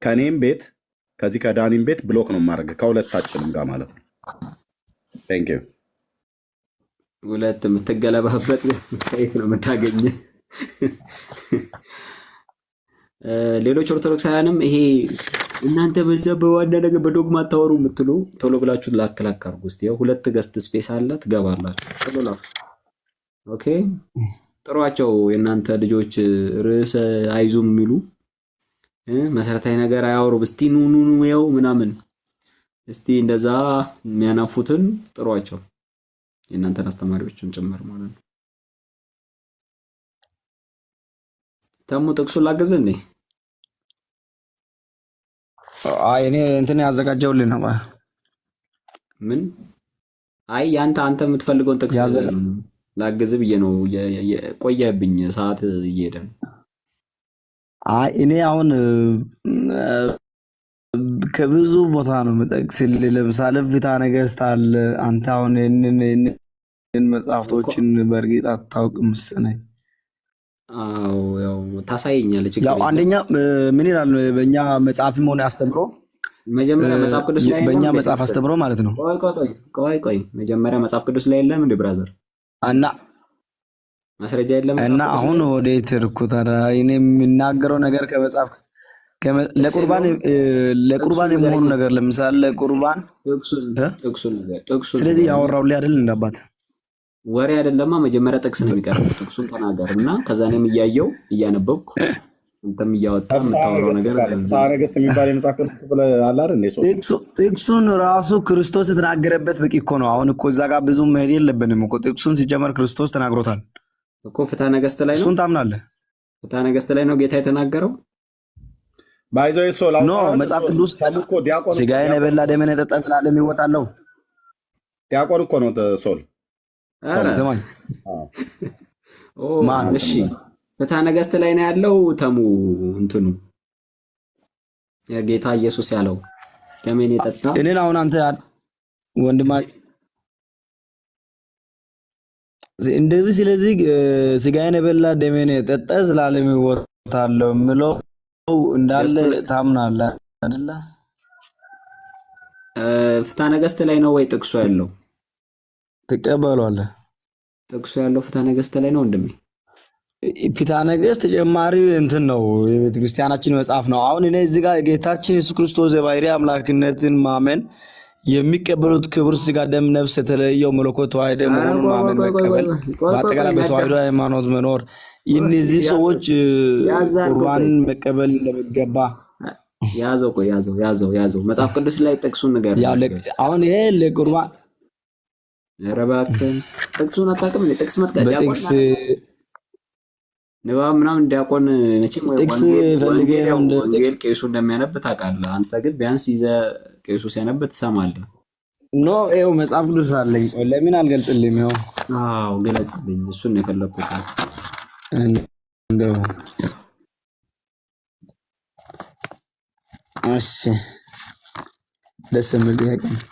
Speaker 1: ከኔም ቤት ከዚህ ከዳኒም ቤት ብሎክ ነው ማድረግ ከሁለታችንም ጋር ማለት ነው። ቴንክ ዩ።
Speaker 2: ሁለት የምትገለባበት ሰይፍ ነው የምታገኘ። ሌሎች ኦርቶዶክሳውያንም ይሄ እናንተ በዛ በዋና ነገር በዶግማ አታወሩ የምትሉ ቶሎ ብላችሁ ላክላክ አድርጉ። እስቲ ሁለት ገስት ስፔስ አለ ትገባላችሁ። ቶሎ ላኩ። ኦኬ ጥሯቸው። የእናንተ ልጆች ርዕሰ አይዙም የሚሉ መሰረታዊ ነገር አያወሩ። እስቲ ኑ ያው ምናምን እስቲ እንደዛ የሚያናፉትን ጥሯቸው። የእናንተን አስተማሪዎችን ጭምር ማለት ነው። ተሙ ጥቅሱን ላገዘ እንዴ?
Speaker 8: አይ እኔ እንትን ያዘጋጀውልኝ ነው።
Speaker 2: ምን? አይ አንተ የምትፈልገውን ጥቅስ ላገዝ ብዬ ነው። ቆየብኝ፣ ሰዓት እየሄደ ነው።
Speaker 8: አይ እኔ አሁን ከብዙ ቦታ ነው የምጠቅስልህ። ለምሳሌ ፍትሐ ነገሥት አለ። አንተ አሁን ይህንን መጽሐፍቶችን በእርግጥ አታውቅም መሰለኝ።
Speaker 2: አዎ ያው ታሳየኛለች።
Speaker 8: ያው አንደኛ ምን ይላል በእኛ መጽሐፍም ሆነ አስተምሮ
Speaker 2: መጀመሪያ መጽሐፍ ቅዱስ ላይ
Speaker 8: በእኛ መጽሐፍ አስተምሮ ማለት ነው።
Speaker 2: ቆይ መጀመሪያ መጽሐፍ ቅዱስ ላይ የለም እንዴ ብራዘር?
Speaker 8: እና
Speaker 2: ማስረጃ የለም
Speaker 8: እና አሁን ወዴት ርኩት? እኔ የምናገረው ነገር ከመጽሐፍ ለቁርባን የሚሆኑ ነገር ለምሳሌ ለቁርባን
Speaker 2: ጥቅሱን
Speaker 8: ስለዚህ ያወራውልህ አይደል እንዳባት
Speaker 2: ወሬ አይደለማ። መጀመሪያ ጥቅስ ነው የሚቀርበው። ጥቅሱን ተናገር እና ከዛ እኔም እያየው እያነበብኩ አንተም እያወጣ የምታወራው ነገር
Speaker 1: ሳረገስት የሚባል የመጽሐፍ ቅዱስ ክፍል አለ አይደል?
Speaker 8: ጥቅሱን ራሱ ክርስቶስ የተናገረበት በቂ እኮ ነው። አሁን እኮ እዛ ጋር ብዙ መሄድ የለብንም እኮ። ጥቅሱን ሲጀመር ክርስቶስ ተናግሮታል
Speaker 2: እኮ። ፍትሐ ነገሥት ላይ ነው።
Speaker 8: እሱን ታምናለህ?
Speaker 2: ፍትሐ ነገሥት ላይ ነው ጌታ የተናገረው።
Speaker 1: ባይዘው ሶል
Speaker 8: ኖ መጽሐፍ ቅዱስ ስጋዬን የበላ ደሜን የጠጣ ዘላለም ሕይወት አለው።
Speaker 1: ዲያቆን እኮ ነው ሶል።
Speaker 2: እሺ ፍትሐ ነገሥት ላይ ነው ያለው። ተሙ እንትኑ የጌታ ኢየሱስ ያለው ደሜን የጠጣ
Speaker 8: እኔን አሁን አንተ ወንድማ እንደዚህ ስለዚህ ስጋዬን የበላ ደሜን የጠጣ ዘላለም ሕይወት አለው የምለው እንዳለ ታምናለህ አይደለ?
Speaker 2: ፍትሐ ነገሥት ላይ ነው ወይ ጥቅሱ ያለው?
Speaker 8: ትቀበሏለህ?
Speaker 2: ጥቅሱ ያለው ፍትሐ ነገሥት ላይ ነው ወንድሜ።
Speaker 8: ፍትሐ ነገሥት ተጨማሪ እንትን ነው የቤተ ክርስቲያናችን መጽሐፍ ነው። አሁን እኔ እዚህ ጋር ጌታችን ኢየሱስ ክርስቶስ የባሕርይ አምላክነትን ማመን የሚቀበሉት ክቡር ሥጋ ደም ነፍስ የተለየው መለኮት ተዋህደ መሆኑን ማመን መቀበል፣ በአጠቃላይ በተዋህዶ ሃይማኖት መኖር፣ እነዚህ ሰዎች ቁርባን መቀበል እንደሚገባ
Speaker 2: ያዘው መጽሐፍ ቅዱስ ላይ ጥቅሱን ነገር
Speaker 8: አሁን ይሄ ለቁርባን
Speaker 2: ኧረ እባክህ ጥቅሱን አታውቅም? ጥቅስ መጥቀስ
Speaker 8: በጥቅስ
Speaker 2: ንባብ ምናምን ዲያቆን መቼም ወንጌል ቄሱ እንደሚያነብ ታውቃለህ። አንተ ግን ቢያንስ ይዘህ ቄሱ ሲያነብ ትሰማለህ።
Speaker 8: ኖ ይኸው መጽሐፍ ቅዱስ አለኝ። ለምን አልገልጽልህም? ይኸው
Speaker 2: አዎ ግለጽልኝ። እሱን ነው የፈለኩት።
Speaker 8: እንደው እሺ ደስ የሚል ጥያቄ ነው።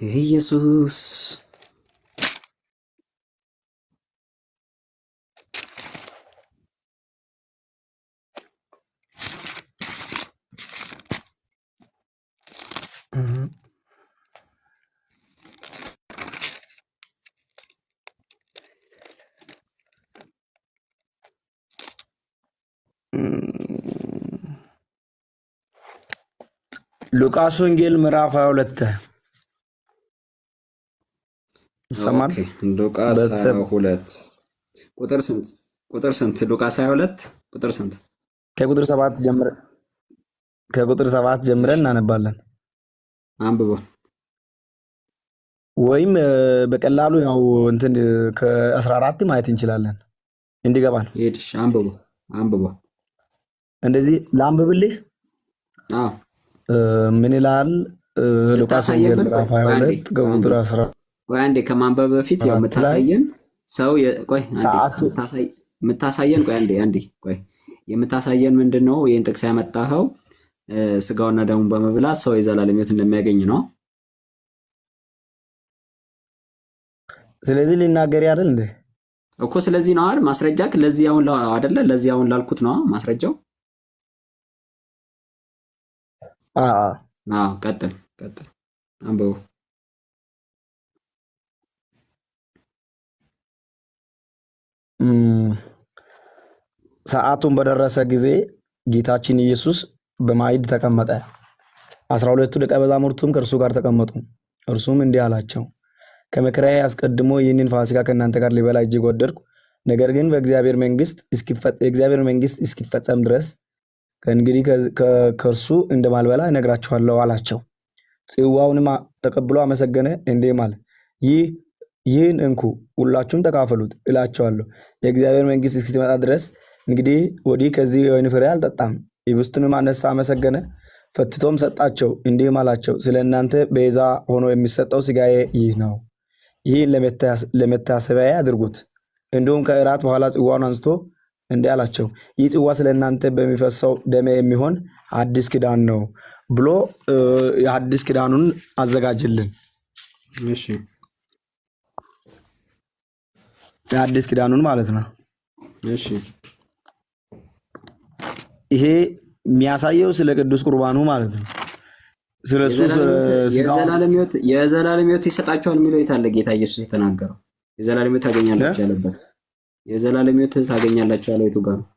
Speaker 2: ኢየሱስ
Speaker 8: ሉቃስ ወንጌል ምዕራፍ 22 ይሰማል።
Speaker 2: ሉቃስ 22 ቁጥር ስንት? ሉቃስ 22 ቁጥር ስንት?
Speaker 8: ከቁጥር 7 ጀምረን እናነባለን።
Speaker 2: አንብቦ
Speaker 8: ወይም በቀላሉ ያው እንትን ከ14 ማየት እንችላለን እንዲገባን።
Speaker 2: ሄድሽ አንብቦ
Speaker 8: እንደዚህ ላንብብልህ።
Speaker 2: አዎ
Speaker 8: ምን ይላል? ሉቃስ ወንጌል ምዕራፍ 22 ከቁጥር 10
Speaker 2: ቆይ አንዴ ከማንበብ በፊት ያው የምታሳየን ሰው ቆይ የምታሳየን ቆይ አንዴ ቆይ የምታሳየን ምንድነው? ይሄን ጥቅስ ያመጣኸው ስጋውና ደሙን በመብላት ሰው የዘላለም ሕይወት እንደሚያገኝ ነው።
Speaker 8: ስለዚህ ሊናገር አይደል እንዴ
Speaker 2: እኮ ስለዚህ ነው አይደል ማስረጃክ? ለዚህ አሁን አይደለ? ለዚህ አሁን ላልኩት ነው ማስረጃው። ቀጥል አንብበው።
Speaker 8: ሰዓቱን በደረሰ ጊዜ ጌታችን ኢየሱስ በማዕድ ተቀመጠ። 12ቱ ደቀ መዛሙርቱም ከእርሱ ጋር ተቀመጡ። እርሱም እንዲህ አላቸው፣ ከመከራዬ አስቀድሞ ይህንን ፋሲካ ከእናንተ ጋር ሊበላ እጅግ ወደድኩ። ነገር ግን የእግዚአብሔር መንግሥት እስኪፈጸም ድረስ ከእንግዲህ ከእርሱ እንደማልበላ እነግራችኋለሁ አላቸው። ጽዋውንም ተቀብሎ አመሰገነ፣ እንዲህም አለ፣ ይህን እንኩ ሁላችሁም ተካፈሉት እላቸዋለሁ። የእግዚአብሔር መንግሥት እስኪመጣ ድረስ እንግዲህ ወዲህ ከዚህ የወይን ፍሬ አልጠጣም። ህብስቱንም አነሳ፣ አመሰገነ፣ ፈትቶም ሰጣቸው፣ እንዲህም አላቸው፣ ስለ እናንተ ቤዛ ሆኖ የሚሰጠው ሥጋዬ ይህ ነው። ይህን ለመታሰቢያዬ አድርጉት። እንዲሁም ከእራት በኋላ ጽዋውን አንስቶ እንዲህ አላቸው፣ ይህ ጽዋ ስለ እናንተ በሚፈሰው ደሜ የሚሆን አዲስ ኪዳን ነው ብሎ የአዲስ ኪዳኑን አዘጋጅልን።
Speaker 2: እሺ
Speaker 8: የአዲስ ኪዳኑን ማለት ነው።
Speaker 2: እሺ
Speaker 8: ይሄ የሚያሳየው ስለ ቅዱስ ቁርባኑ ማለት ነው። ስለሱ
Speaker 2: የዘላለም ሕይወት ይሰጣቸዋል የሚለው የት አለ? ጌታ ኢየሱስ የተናገረው የዘላለም ሕይወት ታገኛላችሁ ያለበት የዘላለም ሕይወት ታገኛላችሁ ያለው የቱ ጋር ነው?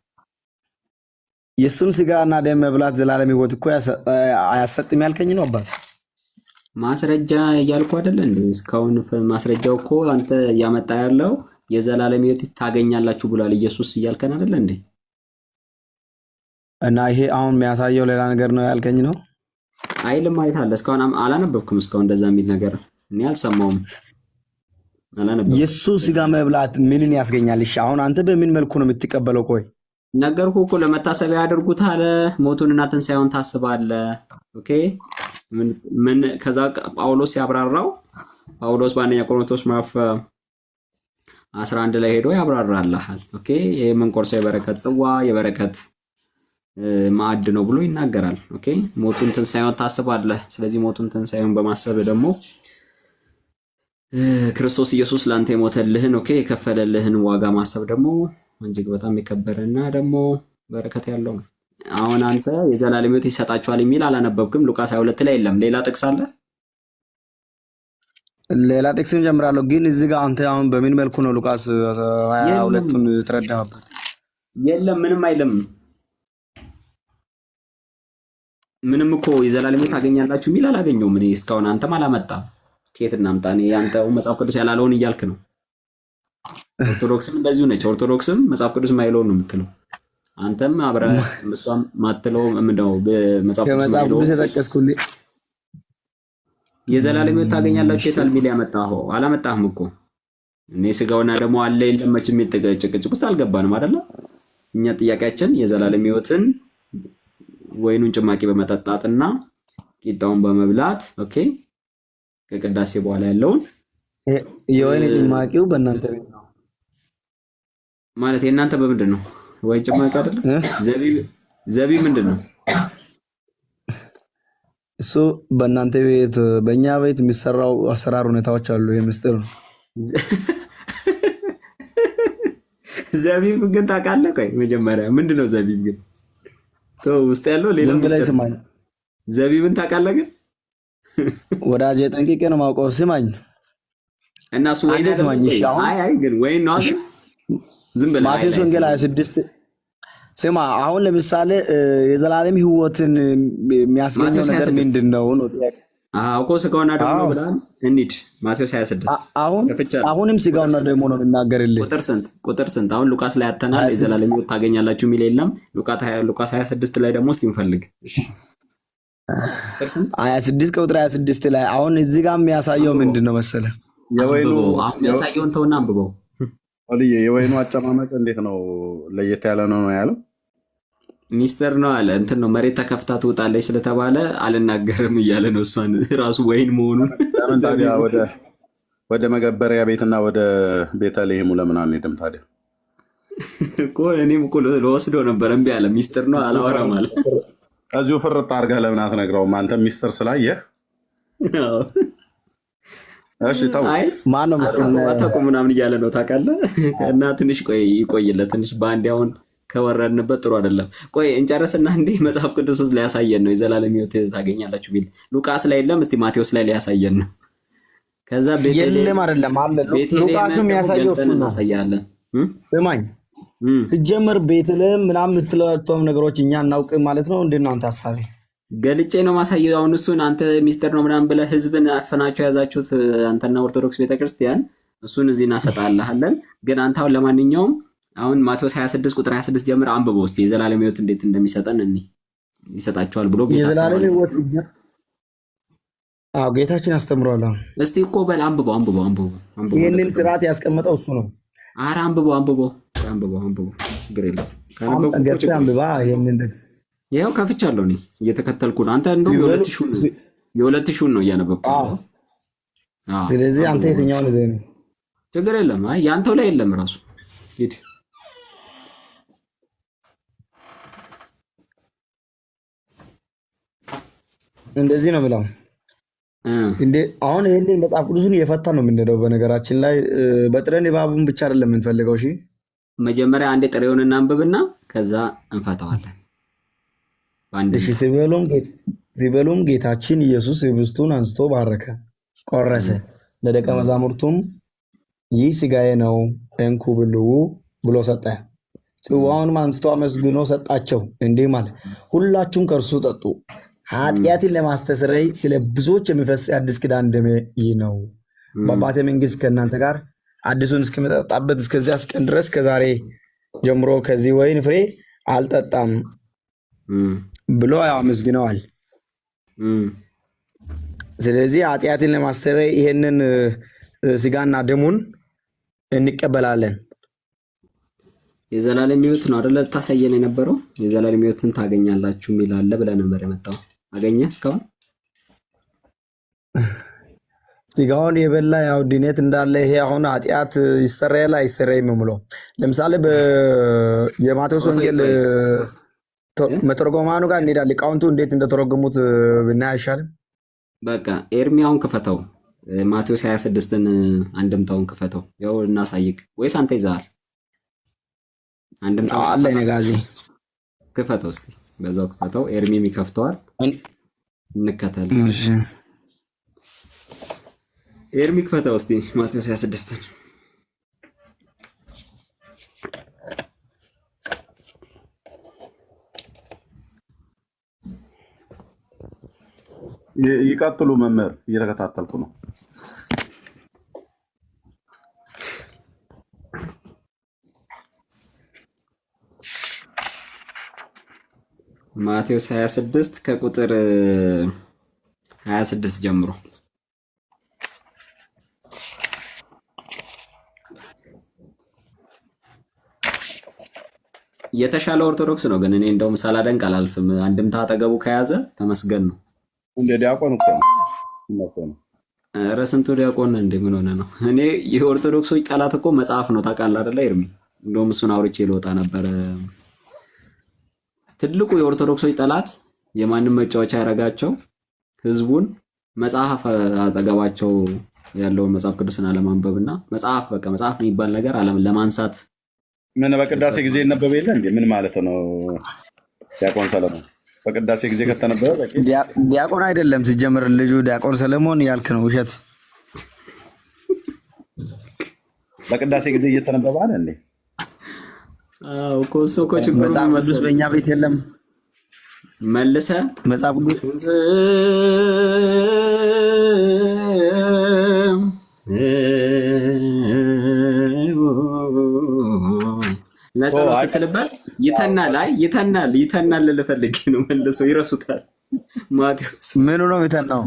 Speaker 8: የእሱን ስጋና ደም መብላት ዘላለም ሕይወት እኮ አያሰጥም ያልከኝ ነው አባት።
Speaker 2: ማስረጃ እያልኩ አይደለ እንዴ? እስካሁን ማስረጃው እኮ አንተ እያመጣ ያለው የዘላለም ሕይወት ታገኛላችሁ ብሏል ኢየሱስ እያልከን አይደለ እንዴ?
Speaker 8: እና ይሄ አሁን የሚያሳየው ሌላ ነገር ነው ያልከኝ ነው
Speaker 2: አይልም ማለት አለ። እስካሁን አላነበብኩም። እስካሁን እንደዛ የሚል ነገር እኔ አልሰማውም፣ አላነበብኩም።
Speaker 8: የሱ ስጋ መብላት ምንን ያስገኛል? እሺ አሁን አንተ በምን መልኩ ነው የምትቀበለው? ቆይ
Speaker 2: ነገርኩህ እኮ ለመታሰቢያ ያደርጉት አለ። ሞቱንና ትንሣኤውን ታስባለህ። ኦኬ ምን ከዛ ጳውሎስ ያብራራው ጳውሎስ በአንደኛ ቆሮንቶስ ምዕራፍ 11 ላይ ሄዶ ያብራራልሃል። ኦኬ የምንቆርሰው የበረከት ጽዋ የበረከት ማዕድ ነው ብሎ ይናገራል። ኦኬ ሞቱን ትንሣኤውን ታስባለህ። ስለዚህ ሞቱን ትንሣኤውን በማሰብ ደግሞ ክርስቶስ ኢየሱስ ላንተ የሞተልህን ኦኬ የከፈለልህን ዋጋ ማሰብ ደግሞ እጅግ በጣም የከበረና ደግሞ በረከት ያለው ነው። አሁን አንተ የዘላለም ሕይወት ይሰጣችኋል የሚል አላነበብክም። ሉቃስ 22 ላይ የለም። ሌላ ጥቅስ አለ?
Speaker 8: ሌላ ጥቅስም ጀምራለሁ፣ ግን እዚህ ጋር አንተ አሁን በምን መልኩ ነው ሉቃስ 22ን ተረዳህበት?
Speaker 2: የለም፣ ምንም አይልም። ምንም እኮ የዘላለም ሕይወት ታገኛላችሁ የሚል አላገኘውም እኔ እስካሁን። አንተም አላመጣም። ከየት እናምጣ? እኔ አንተው መጽሐፍ ቅዱስ ያላለውን እያልክ ነው። ኦርቶዶክስም እንደዚሁ ነች። ኦርቶዶክስም መጽሐፍ ቅዱስ ማይለውን ነው የምትለው። አንተም አብረህ እሷም ማትለው ምንድነው? መጽሐፍ ቅዱስ
Speaker 8: የተጠቀስኩልህ
Speaker 2: የዘላለም ሕይወት ታገኛላችሁ የታል ሚል ያመጣኸው? አላመጣህም እኮ። እኔ ስጋውና ደግሞ አለ የለም መች የሚል ጭቅጭቅ ውስጥ አልገባንም አይደለ? እኛ ጥያቄያችን የዘላለም ሕይወትን ወይኑን ጭማቂ በመጠጣትና ቂጣውን በመብላት ኦኬ፣ ከቅዳሴ በኋላ ያለውን
Speaker 8: የወይን ጭማቂው በእናንተ ቤት ነው
Speaker 2: ማለት የእናንተ በምንድን ነው? ወይን ጭማቂ አይደለም። ዘቢብ ምንድን ነው
Speaker 8: እሱ? በእናንተ ቤት በእኛ ቤት የሚሰራው አሰራር ሁኔታዎች አሉ። የምስጢር ነው።
Speaker 2: ዘቢብ ግን ታውቃለህ? ቆይ መጀመሪያ ምንድን ነው ዘቢብ ግን? ውስጥ ያለው ሌላ
Speaker 8: ስማኝ፣
Speaker 2: ዘቢብን ታውቃለህ? ግን
Speaker 8: ወዳጄ ጠንቅቄ ነው የማውቀው። ስማኝ
Speaker 2: እና እሱ ወይን
Speaker 8: ስማኝ። እሺ
Speaker 2: አይ ግን ወይን ነው አይደል? ዝም ብለህ
Speaker 8: ማቴዎስ ወንጌል 26 ስማ። አሁን ለምሳሌ የዘላለም ሕይወትን የሚያስገኘው ነገር ምንድን ነው ነው ጥያቄ።
Speaker 2: እኮ ስጋውና ደሙ ነው ብለሃል። እንሂድ ማቴዎስ 26
Speaker 8: አሁንም ስጋውና ደሙ ነው የምናገርልህ።
Speaker 2: ቁጥር ስንት? አሁን ሉቃስ ላይ አተናል የዘላለም ሕይወት ታገኛላችሁ የሚል የለም። ሉቃስ 26 ላይ ደግሞ እስቲ እንፈልግ። እሺ
Speaker 8: 26 ቁጥር 26 ላይ አሁን እዚህ ጋር የሚያሳየው ምንድን ነው መሰለህ?
Speaker 2: የሚያሳየውን ተውና አንብበው።
Speaker 1: የወይኑ አጨማመቅ እንዴት ነው? ለየት ያለ ነው ያለው።
Speaker 2: ሚስጥር ነው አለ። እንትን ነው መሬት ተከፍታ ትወጣለች ስለተባለ አልናገርም እያለ ነው እሷን ራሱ ወይን መሆኑን።
Speaker 1: ለምን ታዲያ ወደ መገበሪያ ቤትና ወደ ቤተልሔሙ ለምን አንሄድም ታዲያ?
Speaker 2: እኮ እኔም እኮ ለወስዶ ነበር እምቢ አለ። ሚስጥር ነው አላወራም አለ።
Speaker 1: ከዚሁ ፍርጥ አድርገህ ለምን አትነግረውም? አንተ ሚስጥር ስላየህ እሺ ተው።
Speaker 2: አይ
Speaker 8: ማነው
Speaker 2: አታውቁም ምናምን እያለ ነው ታውቃለህ። እና ትንሽ ይቆይለት ትንሽ በአንድ አሁን ከወረድንበት ጥሩ አይደለም። ቆይ እንጨርስና እንዴ መጽሐፍ ቅዱስ ውስጥ ሊያሳየን ነው የዘላለም ሕይወት ታገኛላችሁ ቢል ሉቃስ ላይ የለም። እስቲ ማቴዎስ ላይ ሊያሳየን ነው። ከዛ
Speaker 8: የለም አይደለም አለ ሉቃስም ያሳየው እሱ ነው።
Speaker 2: እናሳያለን።
Speaker 8: ስማኝ ሲጀመር ቤተልሔም ምናምን የምትላቸው ነገሮች እኛ እናውቅም ማለት ነው። እንዴት ነው አንተ ሐሳቤ?
Speaker 2: ገልጬ ነው ማሳየው። አሁን እሱን አንተ ሚስጥር ነው ምናምን ብለህ ህዝብን አፈናችሁ ያዛችሁት አንተና ኦርቶዶክስ ቤተክርስቲያን እሱን እዚህ እናሰጣልሃለን። ግን አንተ አሁን ለማንኛውም አሁን ማቴዎስ 26 ቁጥር 26 ጀምር አንብበው እስቲ የዘላለም ሕይወት እንዴት እንደሚሰጠን ይሰጣቸዋል ብሎ ጌታ
Speaker 8: የዘላለም ሕይወት ጌታችን አስተምሯል።
Speaker 2: እስቲ እኮ በል አንብበው።
Speaker 8: ይሄንን ስርዓት ያስቀመጠው እሱ ነው።
Speaker 2: ኧረ አንብበው። ችግር የለም
Speaker 8: ገብተህ አንብባ። ይሄንን
Speaker 2: ይኸው ከፍቻለሁ እኔ እየተከተልኩ ነው። አንተ እንደውም የ2000 ነው እያነበብኩ።
Speaker 8: ስለዚህ አንተ የትኛውን ይዘህ ነው?
Speaker 2: ችግር የለም። አይ ያንተው ላይ የለም ራሱ ሂድ።
Speaker 8: እንደዚህ ነው ብለው እንዴ አሁን ይሄንን መጽሐፍ ቅዱስን እየፈታ ነው የምንሄደው። በነገራችን ላይ በጥሬ ንባቡን ብቻ አይደለም የምንፈልገው። እሺ
Speaker 2: መጀመሪያ አንዴ ጥሬውን እናንብብና ከዛ እንፈታዋለን።
Speaker 8: እሺ ሲበሉም ጌታችን ኢየሱስ ህብስቱን አንስቶ ባረከ፣ ቆረሰ፣ ለደቀ መዛሙርቱም ይህ ስጋዬ ነው እንኩ ብሉ ብሎ ሰጠ። ጽዋውንም አንስቶ አመስግኖ ሰጣቸው፣ እንዲህ ማለት ሁላችሁም ከእርሱ ጠጡ፣ ኃጢአትን ለማስተስረይ ስለ ብዙዎች የሚፈስ አዲስ ኪዳን ደሜ ይህ ነው። በአባቴ መንግስት ከእናንተ ጋር አዲሱን እስከምጠጣበት እስከዚያ ቀን ድረስ ከዛሬ ጀምሮ ከዚህ ወይን ፍሬ አልጠጣም ብሎ አመስግነዋል። ስለዚህ ኃጢአትን ለማስተስረይ ይሄንን ስጋና ደሙን እንቀበላለን።
Speaker 2: የዘላለም ሕይወት ነው አይደለ? ታሳየን የነበረው የዘላለም ሕይወትን ታገኛላችሁ የሚል አለ ብለህ ነበር የመጣው። አገኘህ? እስካሁን
Speaker 8: ስጋውን የበላ ያው ድነት እንዳለ ይሄ አሁን ኃጢአት ይሰረያል አይሰረይም የምለው ለምሳሌ የማቴዎስ ወንጌል መተርጎማኑ ጋር እንሄዳለን። ሊቃውንቱ እንዴት እንደተረጎሙት ብናይ አይሻልም?
Speaker 2: በቃ ኤርሚያውን ክፈተው፣ ማቴዎስ 26ን አንድምታውን ክፈተው። ያው እናሳይቅ ወይስ አንተ ይዘሃል? አንድምታው
Speaker 8: አለ ነጋዚ
Speaker 2: ክፈተው እስቲ በዛው ክፈተው። ኤርሚም ይከፍተዋል። እንከተል። ኤርሚ ክፈተው እስቲ ማቴዎስ 26
Speaker 1: ይቀጥሉ መምህር፣ እየተከታተልኩ ነው።
Speaker 2: ማቴዎስ 26 ከቁጥር 26 ጀምሮ የተሻለ ኦርቶዶክስ ነው። ግን እኔ እንደውም ሳላደንቅ አላልፍም። አንድምታ አጠገቡ ከያዘ ተመስገን ነው።
Speaker 1: እንደ ዲያቆን እኮ ነው።
Speaker 2: ኧረ ስንቱ ዲያቆን ምን ሆነ ነው? እኔ የኦርቶዶክሶች ጠላት እኮ መጽሐፍ ነው ታውቃለህ አይደለ ኤርሚ? እንደውም እሱን አውርቼ ልወጣ ነበረ። ትልቁ የኦርቶዶክሶች ጠላት የማንም መጫወቻ ያደረጋቸው ህዝቡን መጽሐፍ አጠገባቸው ያለውን መጽሐፍ ቅዱስን አለማንበብና መጽሐፍ በቃ መጽሐፍ የሚባል ነገር ለማንሳት
Speaker 1: ምን በቅዳሴ ጊዜ ይነበብ የለ እንዴ? ምን ማለት ነው? ዲያቆን ሰለሞን በቅዳሴ ጊዜ ከተነበበ
Speaker 8: ዲያቆን አይደለም ሲጀምር ልጁ ዲያቆን ሰለሞን ያልክ ነው። ውሸት።
Speaker 1: በቅዳሴ ጊዜ እየተነበበ አለ እንዴ?
Speaker 2: አዎ እኮ እሱ እኮ ችግሩ
Speaker 8: መጽሐፍ ቅዱስ በእኛ ቤት የለም።
Speaker 2: መልሰ
Speaker 8: መጽሐፍ ቅዱስ
Speaker 2: ለጸሎት ስትልበት ይተናል ልፈልግ ነው። መልሰው ይረሱታል። ማቴዎስ
Speaker 8: ምኑ ነው የተናው?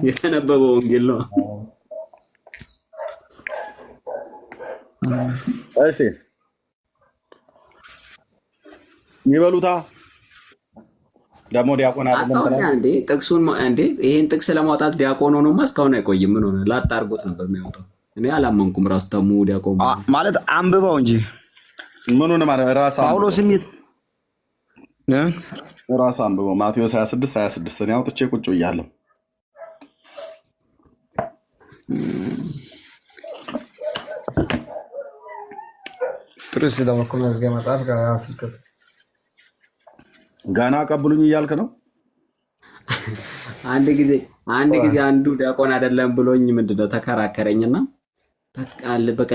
Speaker 2: የተነበበው ወንጌል ነው።
Speaker 1: እሺ ይበሉታ ደግሞ ዲያቆን አይደለም
Speaker 2: እንዴ? ጥቅሱን እንዴ ይሄን ጥቅስ ለማውጣት ዲያቆን ሆኖማ እስካሁን አይቆይም። ምን ሆነ? ላጣርጎት ነበር የሚያወጣው። እኔ አላመንኩም። ራሱ ተሙ ዲያቆን
Speaker 8: ማለት አንብበው እንጂ
Speaker 1: ምኑን ማለት ራስ
Speaker 8: ጳውሎስ የሚት
Speaker 1: ራስ አንብበው ማቴዎስ 26 እኔ አውጥቼ ቁጭ ብያለሁ።
Speaker 8: ጥርስ ደምኮ መዝገ መጽሐፍ ጋር አስልከት
Speaker 1: ጋና ቀብሉኝ እያልክ ነው።
Speaker 2: አንድ ጊዜ አንዱ ዲያቆን አይደለም ብሎኝ ምንድነው ተከራከረኝና በቃ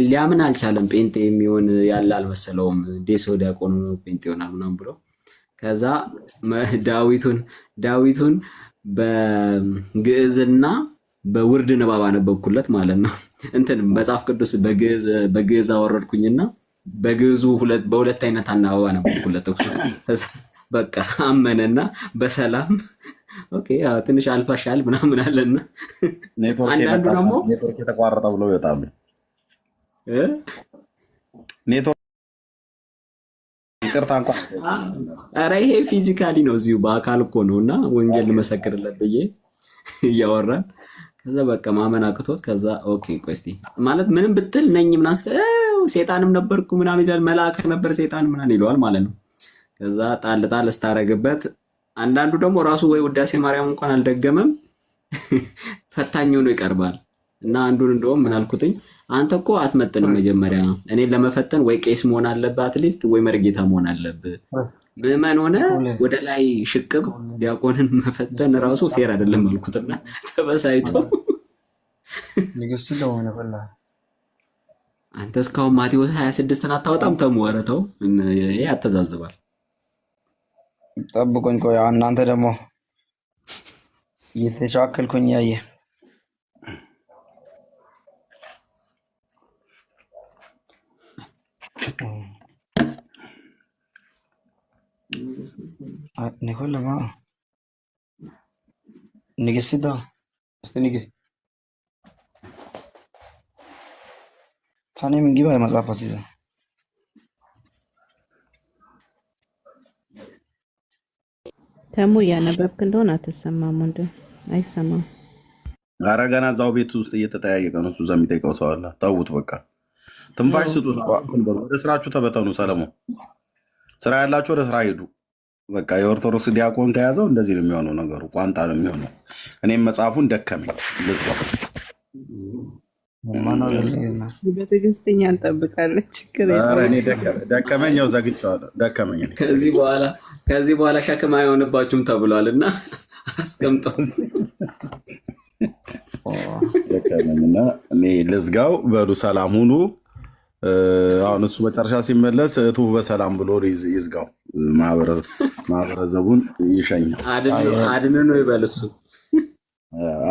Speaker 2: ሊያምን አልቻለም። ጴንጤ የሚሆን ያለ አልመሰለውም። ዴሶ ዲያቆን ጴንጤ ይሆናል ምናምን ብሎ ከዛ ዳዊቱን በግዕዝና በውርድ ንባብ አነበብኩለት ማለት ነው። እንትን መጽሐፍ ቅዱስ በግዕዝ አወረድኩኝና በግዕዙ በሁለት አይነት አናባባ አነበብኩለት። በቃ አመነና በሰላም ኦኬ ትንሽ አልፋሻል ምናምን አለና አንዳንዱ ደግሞ
Speaker 1: ኔትወርክ የተቋረጠ ብሎ ይወጣሉ። ኔትወርክ ይቅርታ እንኳን
Speaker 2: ኧረ ይሄ ፊዚካሊ ነው፣ እዚሁ በአካል እኮ ነው። እና ወንጌል ልመሰክርለት ብዬ እያወራን ከዛ በቃ ማመን አቅቶት ከዛ ኦኬ ቆይ እስኪ ማለት ምንም ብትል ነኝ ምናምን ሴጣንም ነበርኩ ምናምን ይላል። መልአክ ነበር ሴጣን ምናምን ይለዋል ማለት ነው። ከዛ ጣል ስታረግበት አንዳንዱ ደግሞ ራሱ ወይ ውዳሴ ማርያም እንኳን አልደገመም ፈታኝ ሆኖ ይቀርባል። እና አንዱን እንደውም ምን አልኩትኝ፣ አንተ እኮ አትመጥንም። መጀመሪያ እኔን ለመፈተን ወይ ቄስ መሆን አለብህ አትሊስት፣ ወይ መርጌታ መሆን አለብህ። ምዕመን ሆነ ወደ ላይ ሽቅብ ዲያቆንን መፈተን ራሱ ፌር አይደለም አልኩትና ተበሳይቶ አንተ እስካሁን ማቴዎስ 26ን አታወጣም? ተሞረተው ይሄ ያተዛዝባል።
Speaker 8: ጠብቆኝ ቆይ እናንተ ደግሞ እየተሻከልኩኝ ያየ ኒኮለማ ንግስዳ ስትኒገ ታኔ ምንጊባ የመጽሐፍ አሲዛ
Speaker 7: ተሙ እያነበብክ እንደሆነ አትሰማም? ወንድ አይሰማም።
Speaker 1: ኧረ ገና እዛው ቤት ውስጥ እየተጠያየቀ ነው። እሱ እዛ የሚጠይቀው ሰው አለ። ተውት በቃ ትንፋሽ ስጡት። ወደ ስራችሁ ተበተኑ። ሰለሞን ስራ ያላችሁ ወደ ስራ ሄዱ። በቃ የኦርቶዶክስ ዲያቆን ከያዘው እንደዚህ ነው የሚሆነው ነገሩ፣ ቋንጣ ነው የሚሆነው። እኔም መጽሐፉን ደከመኝ ልዝጋው።
Speaker 7: በትዕግስተኛ እንጠብቃለን። ችግር
Speaker 1: ኧረ እኔ
Speaker 7: የለውም።
Speaker 1: ደከመኝ፣ ዘግቼዋለሁ። ደከመኝ።
Speaker 2: ከዚህ በኋላ ሸክም አይሆንባችሁም ተብሏል እና አስቀምጠው
Speaker 1: ደከመኝና እኔ ልዝጋው። በሉ ሰላም ሁኑ። አሁን እሱ መጨረሻ ሲመለስ እህቱ በሰላም ብሎ ይዝጋው፣ ማህበረሰቡን ይሸኛል።
Speaker 2: አድን ነው ይበል እሱ።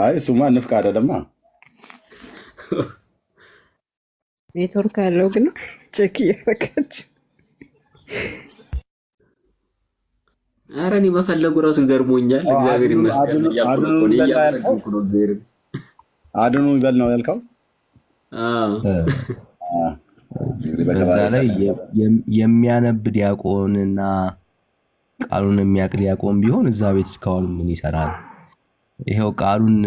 Speaker 1: አይ እሱማ ንፍቅ አይደለማ።
Speaker 7: ኔትወርክ አለው ግን ቼክ እያደረጋችሁ።
Speaker 2: ኧረ እኔ መፈለጉ ራሱ ገርሞኛል። እግዚአብሔር ይመስገን እያልኩ ነው እኮ እያመሰገንኩ ነው እግዚአብሔርን።
Speaker 1: አድኑ ይበል ነው ያልከው?
Speaker 9: በዛ ላይ የሚያነብ ዲያቆንና ቃሉን የሚያውቅ ዲያቆን ቢሆን እዛ ቤት እስካሁን ምን ይሰራል? ይሄው ቃሉን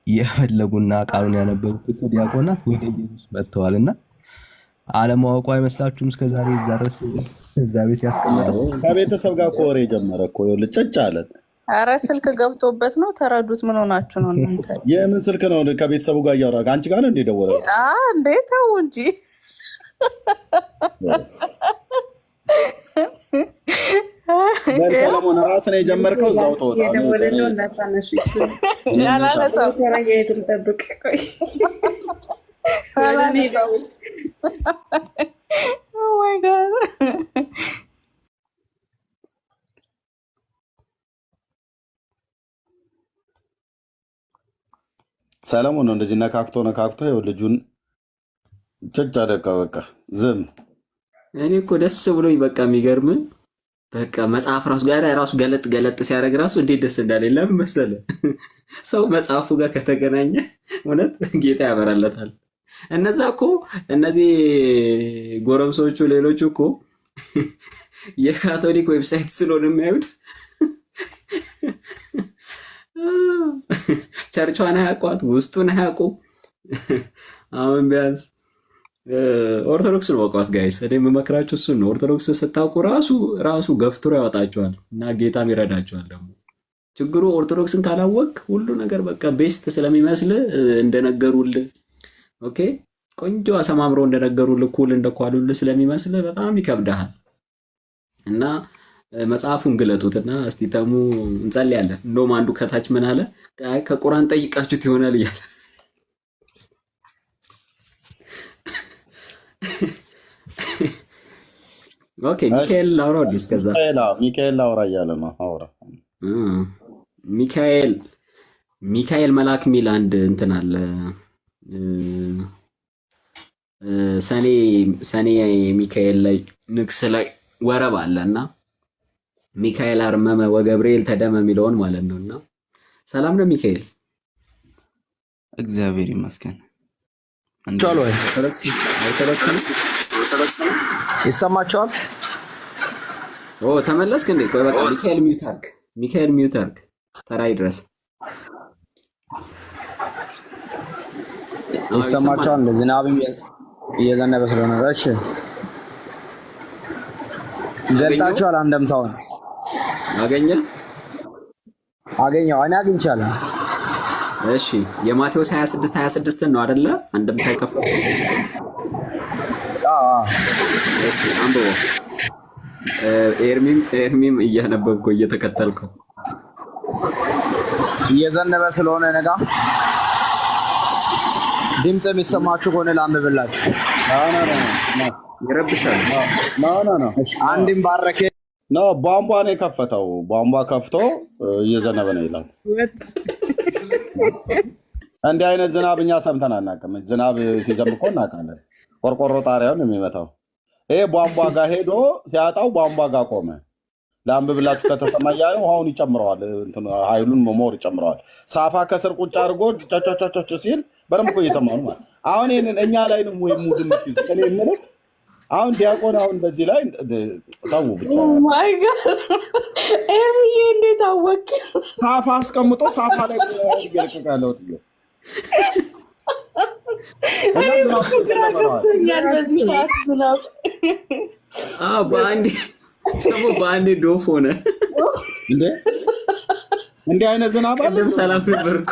Speaker 9: የፈለጉና ቃሉን ያነበቡት እኮ ዲያቆናት ወደ ኢየሱስ መጥተዋልና አለማወቁ አይመስላችሁም? እስከዛሬ እዛ ቤት ያስቀመጠው
Speaker 1: ከቤተሰብ ጋር እኮ ወሬ ጀመረ እኮ ልጭጭ አለን።
Speaker 6: ኧረ ስልክ ገብቶበት ነው። ተረዱት። ምን ሆናችሁ ነው እናንተ?
Speaker 1: የምን ስልክ ነው? ከቤተሰቡ ጋር እያወራ አንቺ ጋር ነው እንደ ደወለው?
Speaker 6: እንዴ ተው እንጂ
Speaker 1: ሰለሞን ራስህ ነው የጀመርከው። እዛው ሰለሞን ነው እንደዚህ ነካክቶ ይኸው ልጁን ጭጭ አደረገ። በቃ ዝም።
Speaker 2: እኔ እኮ ደስ ብሎኝ በቃ የሚገርም በቃ መጽሐፍ ራሱ ገለጥ ሲያደርግ ራሱ እንዴት ደስ እንዳለኝ። ለምን መሰለህ? ሰው መጽሐፉ ጋር ከተገናኘ እውነት ጌታ ያበራለታል። እነዚህ ጎረምሶቹ ሌሎቹ እኮ የካቶሊክ ዌብሳይት ስለሆነ የሚያዩት ቸርቿን አያውቋት፣ ውስጡን አያውቁ። አሁን ቢያንስ ኦርቶዶክስን ወቋት ጋይስ። እኔ የምመክራችሁ እሱን ነው። ኦርቶዶክስ ስታውቁ ራሱ ገፍትሮ ያወጣችኋል እና ጌታም ይረዳችኋል። ደግሞ ችግሩ ኦርቶዶክስን ካላወቅ ሁሉ ነገር በቃ ቤስት ስለሚመስል እንደነገሩል ኦኬ፣ ቆንጆ አሰማምረው እንደነገሩል ኩል እንደኳሉል ስለሚመስል በጣም ይከብዳል። እና መጽሐፉን ግለጡትና እስቲ ተሙ እንጸልያለን። እንደውም አንዱ ከታች ምን አለ? ከቁርአን ጠይቃችሁት ይሆናል እያለ ኦኬ ሚካኤል ላውራ ወዲስ ከዛ
Speaker 1: ሚካኤል ላውራ እያለ ነው። አውራ ሚካኤል መልአክ የሚል አንድ እንትን አለ። ሰኔ ሚካኤል ላይ ንግስ ላይ ወረብ አለና ሚካኤል አርመመ ወገብርኤል ተደመ የሚለውን ማለት ነውና ሰላም ነው ሚካኤል።
Speaker 3: እግዚአብሔር ይመስገን።
Speaker 8: ይሰማቸዋል?
Speaker 2: ተመለስክ እንዴ? ቆይ በቃ ሚካኤል ሚውት አድርግ ተራይ ድረስ
Speaker 8: ይሰማቸዋል? ዝናብ እየዘነበ ስለሆነ እሺ፣ ገልጣችኋል? አንደምታውን አገኘው እኔ አግኝቻለሁ።
Speaker 2: እሺ የማቴዎስ 26 ነው አይደለ? አንደምታ ይከፈል። እስቲ አንብቦ ኤርሚም እያነበብኩ እየተከተልከው
Speaker 8: እየዘነበ ስለሆነ ነጋ ድምፅ የሚሰማችሁ ከሆነ ላንብብላችሁ።
Speaker 2: ይረብሻል።
Speaker 8: አንድም ባረከ
Speaker 1: ነው ቧንቧ ነው የከፈተው። ቧንቧ ከፍቶ እየዘነበ ነው ይላል። እንዲህ አይነት ዝናብ እኛ ሰምተን አናውቅም። ዝናብ ሲዘንብ እኮ እናውቃለን። ቆርቆሮ ጣሪያውን የሚመታው ይሄ ቧንቧ ጋር ሄዶ ሲያጣው ቧንቧ ጋር ቆመ። ለአንብብላችሁ ከተሰማ እያለ ውሃውን ይጨምረዋል፣ ኃይሉን መሞር ይጨምረዋል። ሳፋ ከስር ቁጭ አድርጎ ቻቻቻቻች ሲል በደንብ እኮ እየሰማሁ ነው። አሁን ይህንን እኛ ላይ ነው ወይ ሙድ እኔ የምልህ አሁን ዲያቆን አሁን በዚህ ላይ ታው ብቻ
Speaker 6: ማይ ጋድ ኤርሚዬ እንዴት አወቅ?
Speaker 1: ሳፋ አስቀምጦ ሳፋ ላይ ይገልቀቃለው ትዩ
Speaker 6: በዚህ ሰዓት ዝናብ
Speaker 2: በአንዴ ዶፍ ሆነ።
Speaker 1: እንዲህ አይነት ዝናብ
Speaker 2: ቅድም ሰላም ነበር እኮ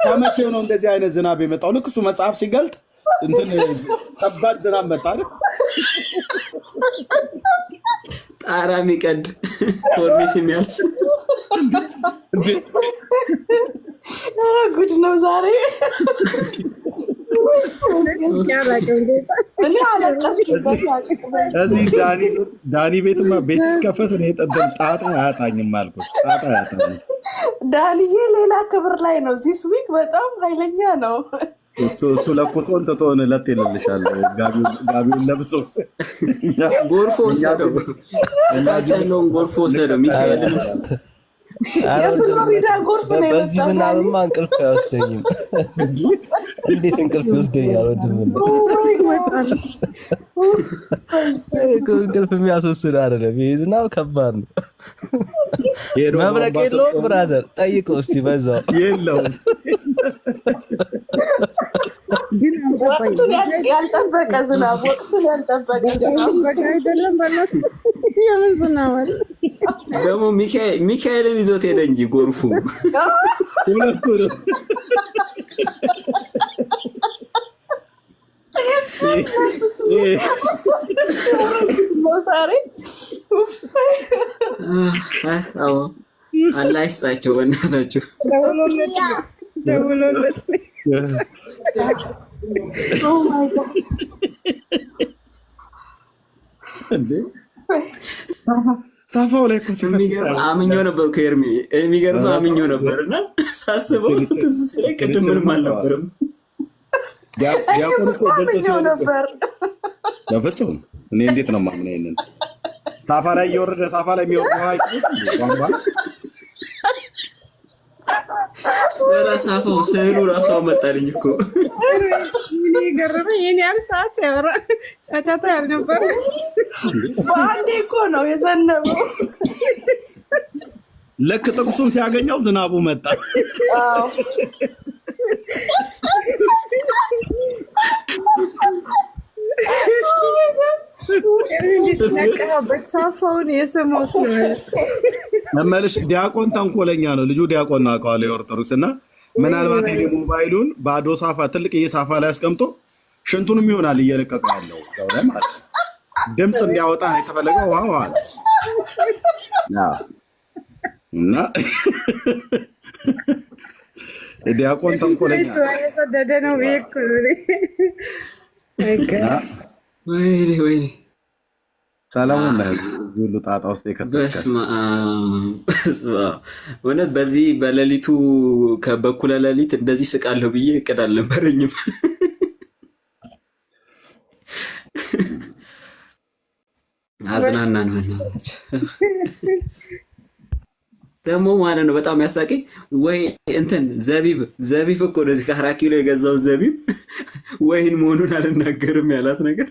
Speaker 1: ከመቼ ነው እንደዚህ አይነት ዝናብ የመጣው? ልክ እሱ መጽሐፍ ሲገልጥ እንትን ከባድ ዝናብ መጣ አይደል?
Speaker 2: ጣራ የሚቀድ ኮርኒስ የሚያልፍ
Speaker 6: ኧረ ጉድ ነው ዛሬ። እኔ አለቀስኩበት።
Speaker 1: እዚህ ዳኒ ቤትማ ቤት ሲከፈት እኔ ጣጣ አያጣኝም አልኩት። ጣጣ አያጣኝም።
Speaker 6: ዳንዬ ሌላ ክብር ላይ ነው። ዚስ ዊክ በጣም ኃይለኛ ነው።
Speaker 1: እሱ ለቁጦን ትቶን ለጥ ይልልሻል። ጋቢውን ለብሶ
Speaker 2: ጎርፎ ወሰደው። ታች ያለውን ጎርፎ ወሰደው። ሚካኤል
Speaker 6: የፍሎሪዳ ጎርፍ ነው የመጣው።
Speaker 9: በዚህ ዝናብማ እንቅልፍ አይወስደኝም። እንዴት እንቅልፍ ይወስደኛል? እንቅልፍ የሚያስወስድ አይደለም። ይህ ዝናብ ከባድ ነው። መብረቅ የለውም ብራዘር፣ ጠይቀው እስቲ በዛው
Speaker 1: የለውም።
Speaker 6: ወቅቱን ያልጠበቀ ዝናብ፣ ወቅቱን ያልጠበቀ ዝናብ
Speaker 7: አይደለም። በእናትህ የምን ዝናብ አለ
Speaker 2: ደግሞ ሚካኤልን ይዞት ሄደ እንጂ ጎርፉ
Speaker 1: ሁለቱንም
Speaker 2: አላህ ይስጣቸው በእናታችሁ።
Speaker 7: ደውሎለት
Speaker 1: ሳፋው ላይ እኮ
Speaker 2: አምኜው ነበር ከኤርሚ የሚገርም አምኜው ነበር እና ሳስበው ትዝ ሲለኝ ቅድም ምንም አልነበረም።
Speaker 6: አምኜው ነበር።
Speaker 1: በፍጹም እኔ እንዴት ነው የማምነው? ይሄንን ሳፋ ላይ እየወረደ ሳፋ ላይ የሚወርድ ውሃ
Speaker 2: በራሳፈው ስዕሉ ራሱ አመጣልኝ እኮ።
Speaker 7: እኔ ገረመኝ። የኔ ያህል ሰዓት ያወራ ጫጫታ ያልነበረ
Speaker 6: በአንዴ እኮ ነው የዘነበው።
Speaker 1: ልክ ጥቅሱን ሲያገኘው ዝናቡ መጣ።
Speaker 7: በተሳፋውን የሰማሁት
Speaker 1: መመለሽ ዲያቆን ተንኮለኛ ነው ልጁ። ዲያቆን አውቀዋለሁ የኦርቶዶክስ እና ምናልባት ሄደ ሞባይሉን ባዶ ሳፋ ትልቅ የሳፋ ላይ አስቀምጦ ሽንቱንም ይሆናል እየለቀቀ ያለው ማለት ድምፅ እንዲያወጣ ነው የተፈለገው። ዋው አለ እና ዲያቆን ተንኮለኛ
Speaker 7: ያሰደደ ነው ቤት
Speaker 2: ወይኔ
Speaker 1: ሰላሙን ሁሉ ጣጣ ውስጥ የከተተ
Speaker 2: በስመ አብ። እውነት በዚህ በሌሊቱ በኩለ ሌሊት እንደዚህ ስቃለሁ ብዬ እቅድ አልነበረኝም። አዝናናን በእናታችሁ ደግሞ ማለት ነው። በጣም ያሳቀኝ ወይ እንትን ዘቢብ እኮ ወደዚህ ከ4 ኪሎ የገዛው ዘቢብ ወይን መሆኑን አልናገርም ያላት ነገር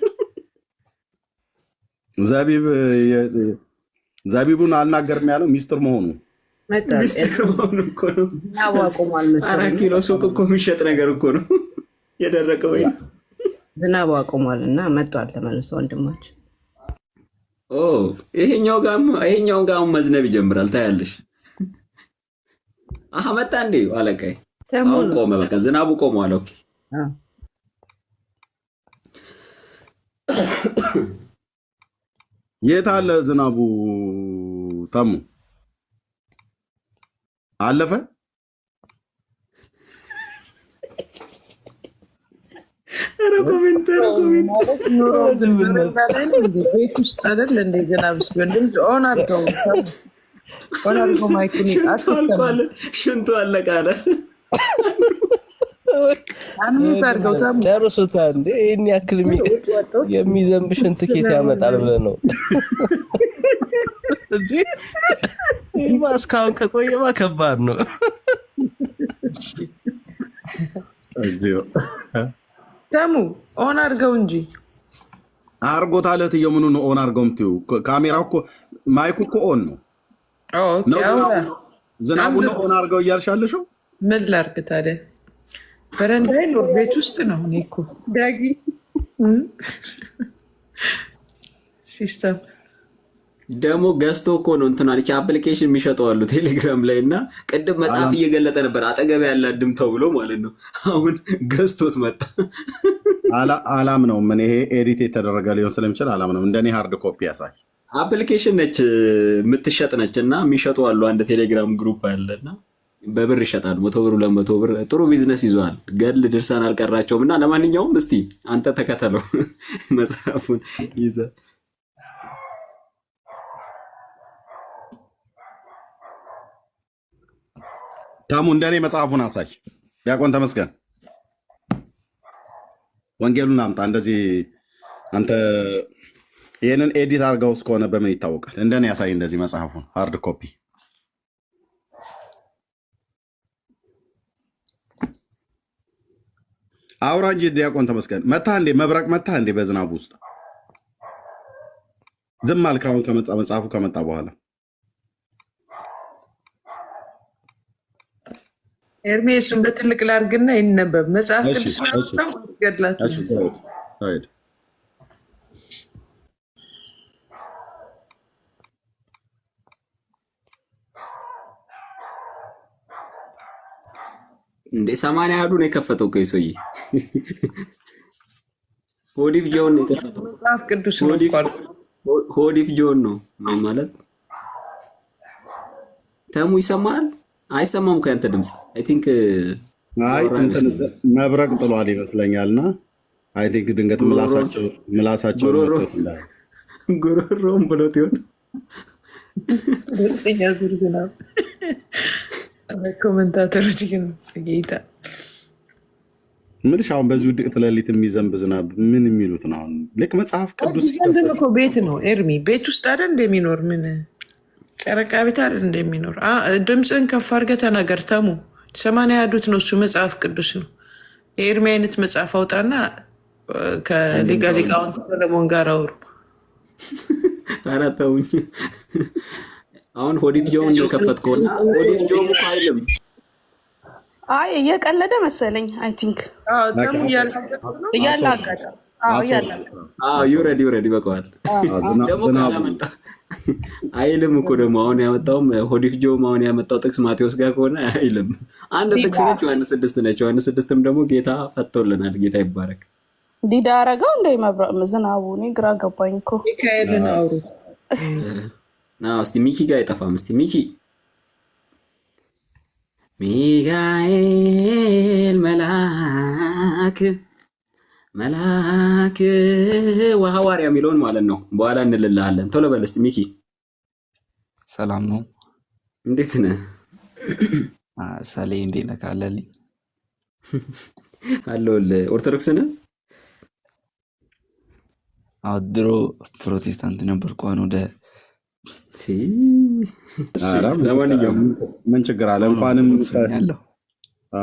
Speaker 2: ዘቢቡን አልናገርም ያለው ሚስጥር መሆኑ እኮ ነው። 4 ኪሎ ሱቅ እኮ የሚሸጥ ነገር እኮ ነው። የደረቀ ወይ
Speaker 7: ዝናቡ አቆሟል እና መጥቷል ተመልሶ ወንድማች።
Speaker 2: ይሄኛው ጋር መዝነብ ይጀምራል ታያለሽ። መጣ እንዴ አለቃይ። አሁን ቆመ፣ በቃ ዝናቡ ቆሟል። ኦኬ
Speaker 1: የት አለ ዝናቡ? ተሙ አለፈ።
Speaker 2: ኧረ ኮሜንት
Speaker 7: ቤት ውስጥ አይደል እንደ ዝናብ ሲሆን ድምፅ ኦን አድርገው ማይኩን
Speaker 2: ሽንቱ አለቀ አለ።
Speaker 9: ጨርሱታ እንዴ! ይህን ያክል የሚዘንብ ሽንት ኬት ያመጣል ብለህ ነው እንጂ ይህማ እስካሁን ከቆየማ ከባድ ነው።
Speaker 7: ተሙ ኦን አድርገው እንጂ
Speaker 1: አርጎታል። እህትዬው ምኑ ነው ኦን አድርገው የምትይው? ካሜራው እኮ ማይኩ እኮ ኦን ነው። ዝናቡ ነው ኦን አድርገው እያልሻለሽው።
Speaker 7: ምን ላድርግ ታዲያ? በረንዳይ ነው ቤት ውስጥ ነው። እኔ እኮ ዳጊ ሲስተም
Speaker 2: ደግሞ ገዝቶ እኮ ነው እንትና ልጅ አፕሊኬሽን የሚሸጠው አሉ ቴሌግራም ላይ እና ቅድም መጽሐፍ እየገለጠ ነበር አጠገብ ያለ አድም ተብሎ ማለት ነው። አሁን ገዝቶት መጣ።
Speaker 1: አላምነውም። እኔ ይሄ ኤዲት የተደረገ ሊሆን ስለሚችል አላምነውም። እንደኔ ሃርድ ኮፒ ያሳይ።
Speaker 2: አፕሊኬሽን ነች የምትሸጥ ነች እና የሚሸጡ አሉ። አንድ ቴሌግራም ግሩፕ አለና በብር ይሸጣል። 100 ብር 200 ብር ጥሩ ቢዝነስ ይዟል። ገል ድርሳን አልቀራቸውም። እና ለማንኛውም እስቲ አንተ ተከተለው መጽሐፉን ይዘህ
Speaker 1: ታሙ እንደኔ መጽሐፉን አሳይ። ዲያቆን ተመስገን ወንጌሉን አምጣ። እንደዚህ አንተ ይሄንን ኤዲት አድርገው እስከሆነ በምን ይታወቃል? እንደኔ ያሳይ እንደዚህ መጽሐፉን ሃርድ ኮፒ። አውራ እንጂ ዲያቆን ተመስገን መታ እንዴ? መብረቅ መታ እንዴ? በዝናቡ ውስጥ ዝም አልክ? አሁን ከመጣ መጽሐፉ ከመጣ በኋላ
Speaker 10: ኤርሜሱን በትልቅ ላርግና ይነበብ መጽሐፍ ቅዱስ ነው ገድላችሁ
Speaker 2: እንዴ 80 ያሉ ነው የከፈተው ከይሶይ ሆዲፍ ጆን ነው የከፈተው
Speaker 10: መጽሐፍ ቅዱስ ነው
Speaker 2: ሆዲፍ ጆን ነው ማለት ተሙ ይሰማል አይሰማም ከአንተ ድምጽ አይ ቲንክ
Speaker 1: መብረቅ ጥሏል ይመስለኛልና አይ ቲንክ ድንገት ምላሳቸው
Speaker 2: ጉሮሮም ብሎት ይሆን
Speaker 10: ወጥኛ ዝርዝና ኮሜንታተሮች ግን ጌታ
Speaker 1: ምንሽ አሁን በዚህ ውድቅት ሌሊት የሚዘንብ ዝናብ ምን የሚሉት ነው? ልክ መጽሐፍ ቅዱስ
Speaker 10: እኮ ቤት ነው ኤርሚ ቤት ውስጥ አይደል እንደሚኖር ምን ጨረቃ ቤት አይደል እንደሚኖር ድምፅህን ከፍ አድርገህ ተናገር ተሙ 80 ያዱት ነው እሱ መጽሐፍ ቅዱስ ነው የኤርሚ አይነት መጽሐፍ አውጣና ከሊቀ ሊቃውንት ሰለሞን ጋር አውሩ
Speaker 2: አራተውኝ አሁን ሆዲፍ ጆን የከፈትከውና ሆዲፍ ጆን እኮ አይልም
Speaker 6: አይ እየቀለደ መሰለኝ አይ ቲንክ
Speaker 10: ተሙ
Speaker 6: እያላጋጠ
Speaker 2: ዩረዲ በቀዋል ደግሞ ካላመጣ አይልም እኮ ደግሞ አሁን ያመጣውም ሆዲፍ ጆም አሁን ያመጣው ጥቅስ ማቴዎስ ጋር ከሆነ አይልም አንድ ጥቅስ ነች ዮሐንስ 6 ነች ዮሐንስ 6ም ደግሞ ጌታ ፈቶልናል ጌታ ይባረክ
Speaker 6: ዲዳ አረጋው እንደ መብረቅ ዝናቡ እኔ ግራ ገባኝ እኮ
Speaker 10: ሚካኤልን አውሩ
Speaker 2: እስቲ ሚኪ ጋር አይጠፋም እስቲ ሚካኤል መልአክ ወሐዋርያ የሚለውን ማለት ነው በኋላ እንልልሃለን ቶሎ በል እስቲ ሚኪ
Speaker 3: ሰላም ነው
Speaker 2: እንዴት ነህ
Speaker 3: ሳሌ እንዴት ነህ ካለልኝ
Speaker 2: አለሁልህ ኦርቶዶክስ ነህ
Speaker 3: ድሮ ፕሮቴስታንት ነበርኩ አሁን ወደ
Speaker 2: ለማንኛውም
Speaker 1: ምን ችግር አለ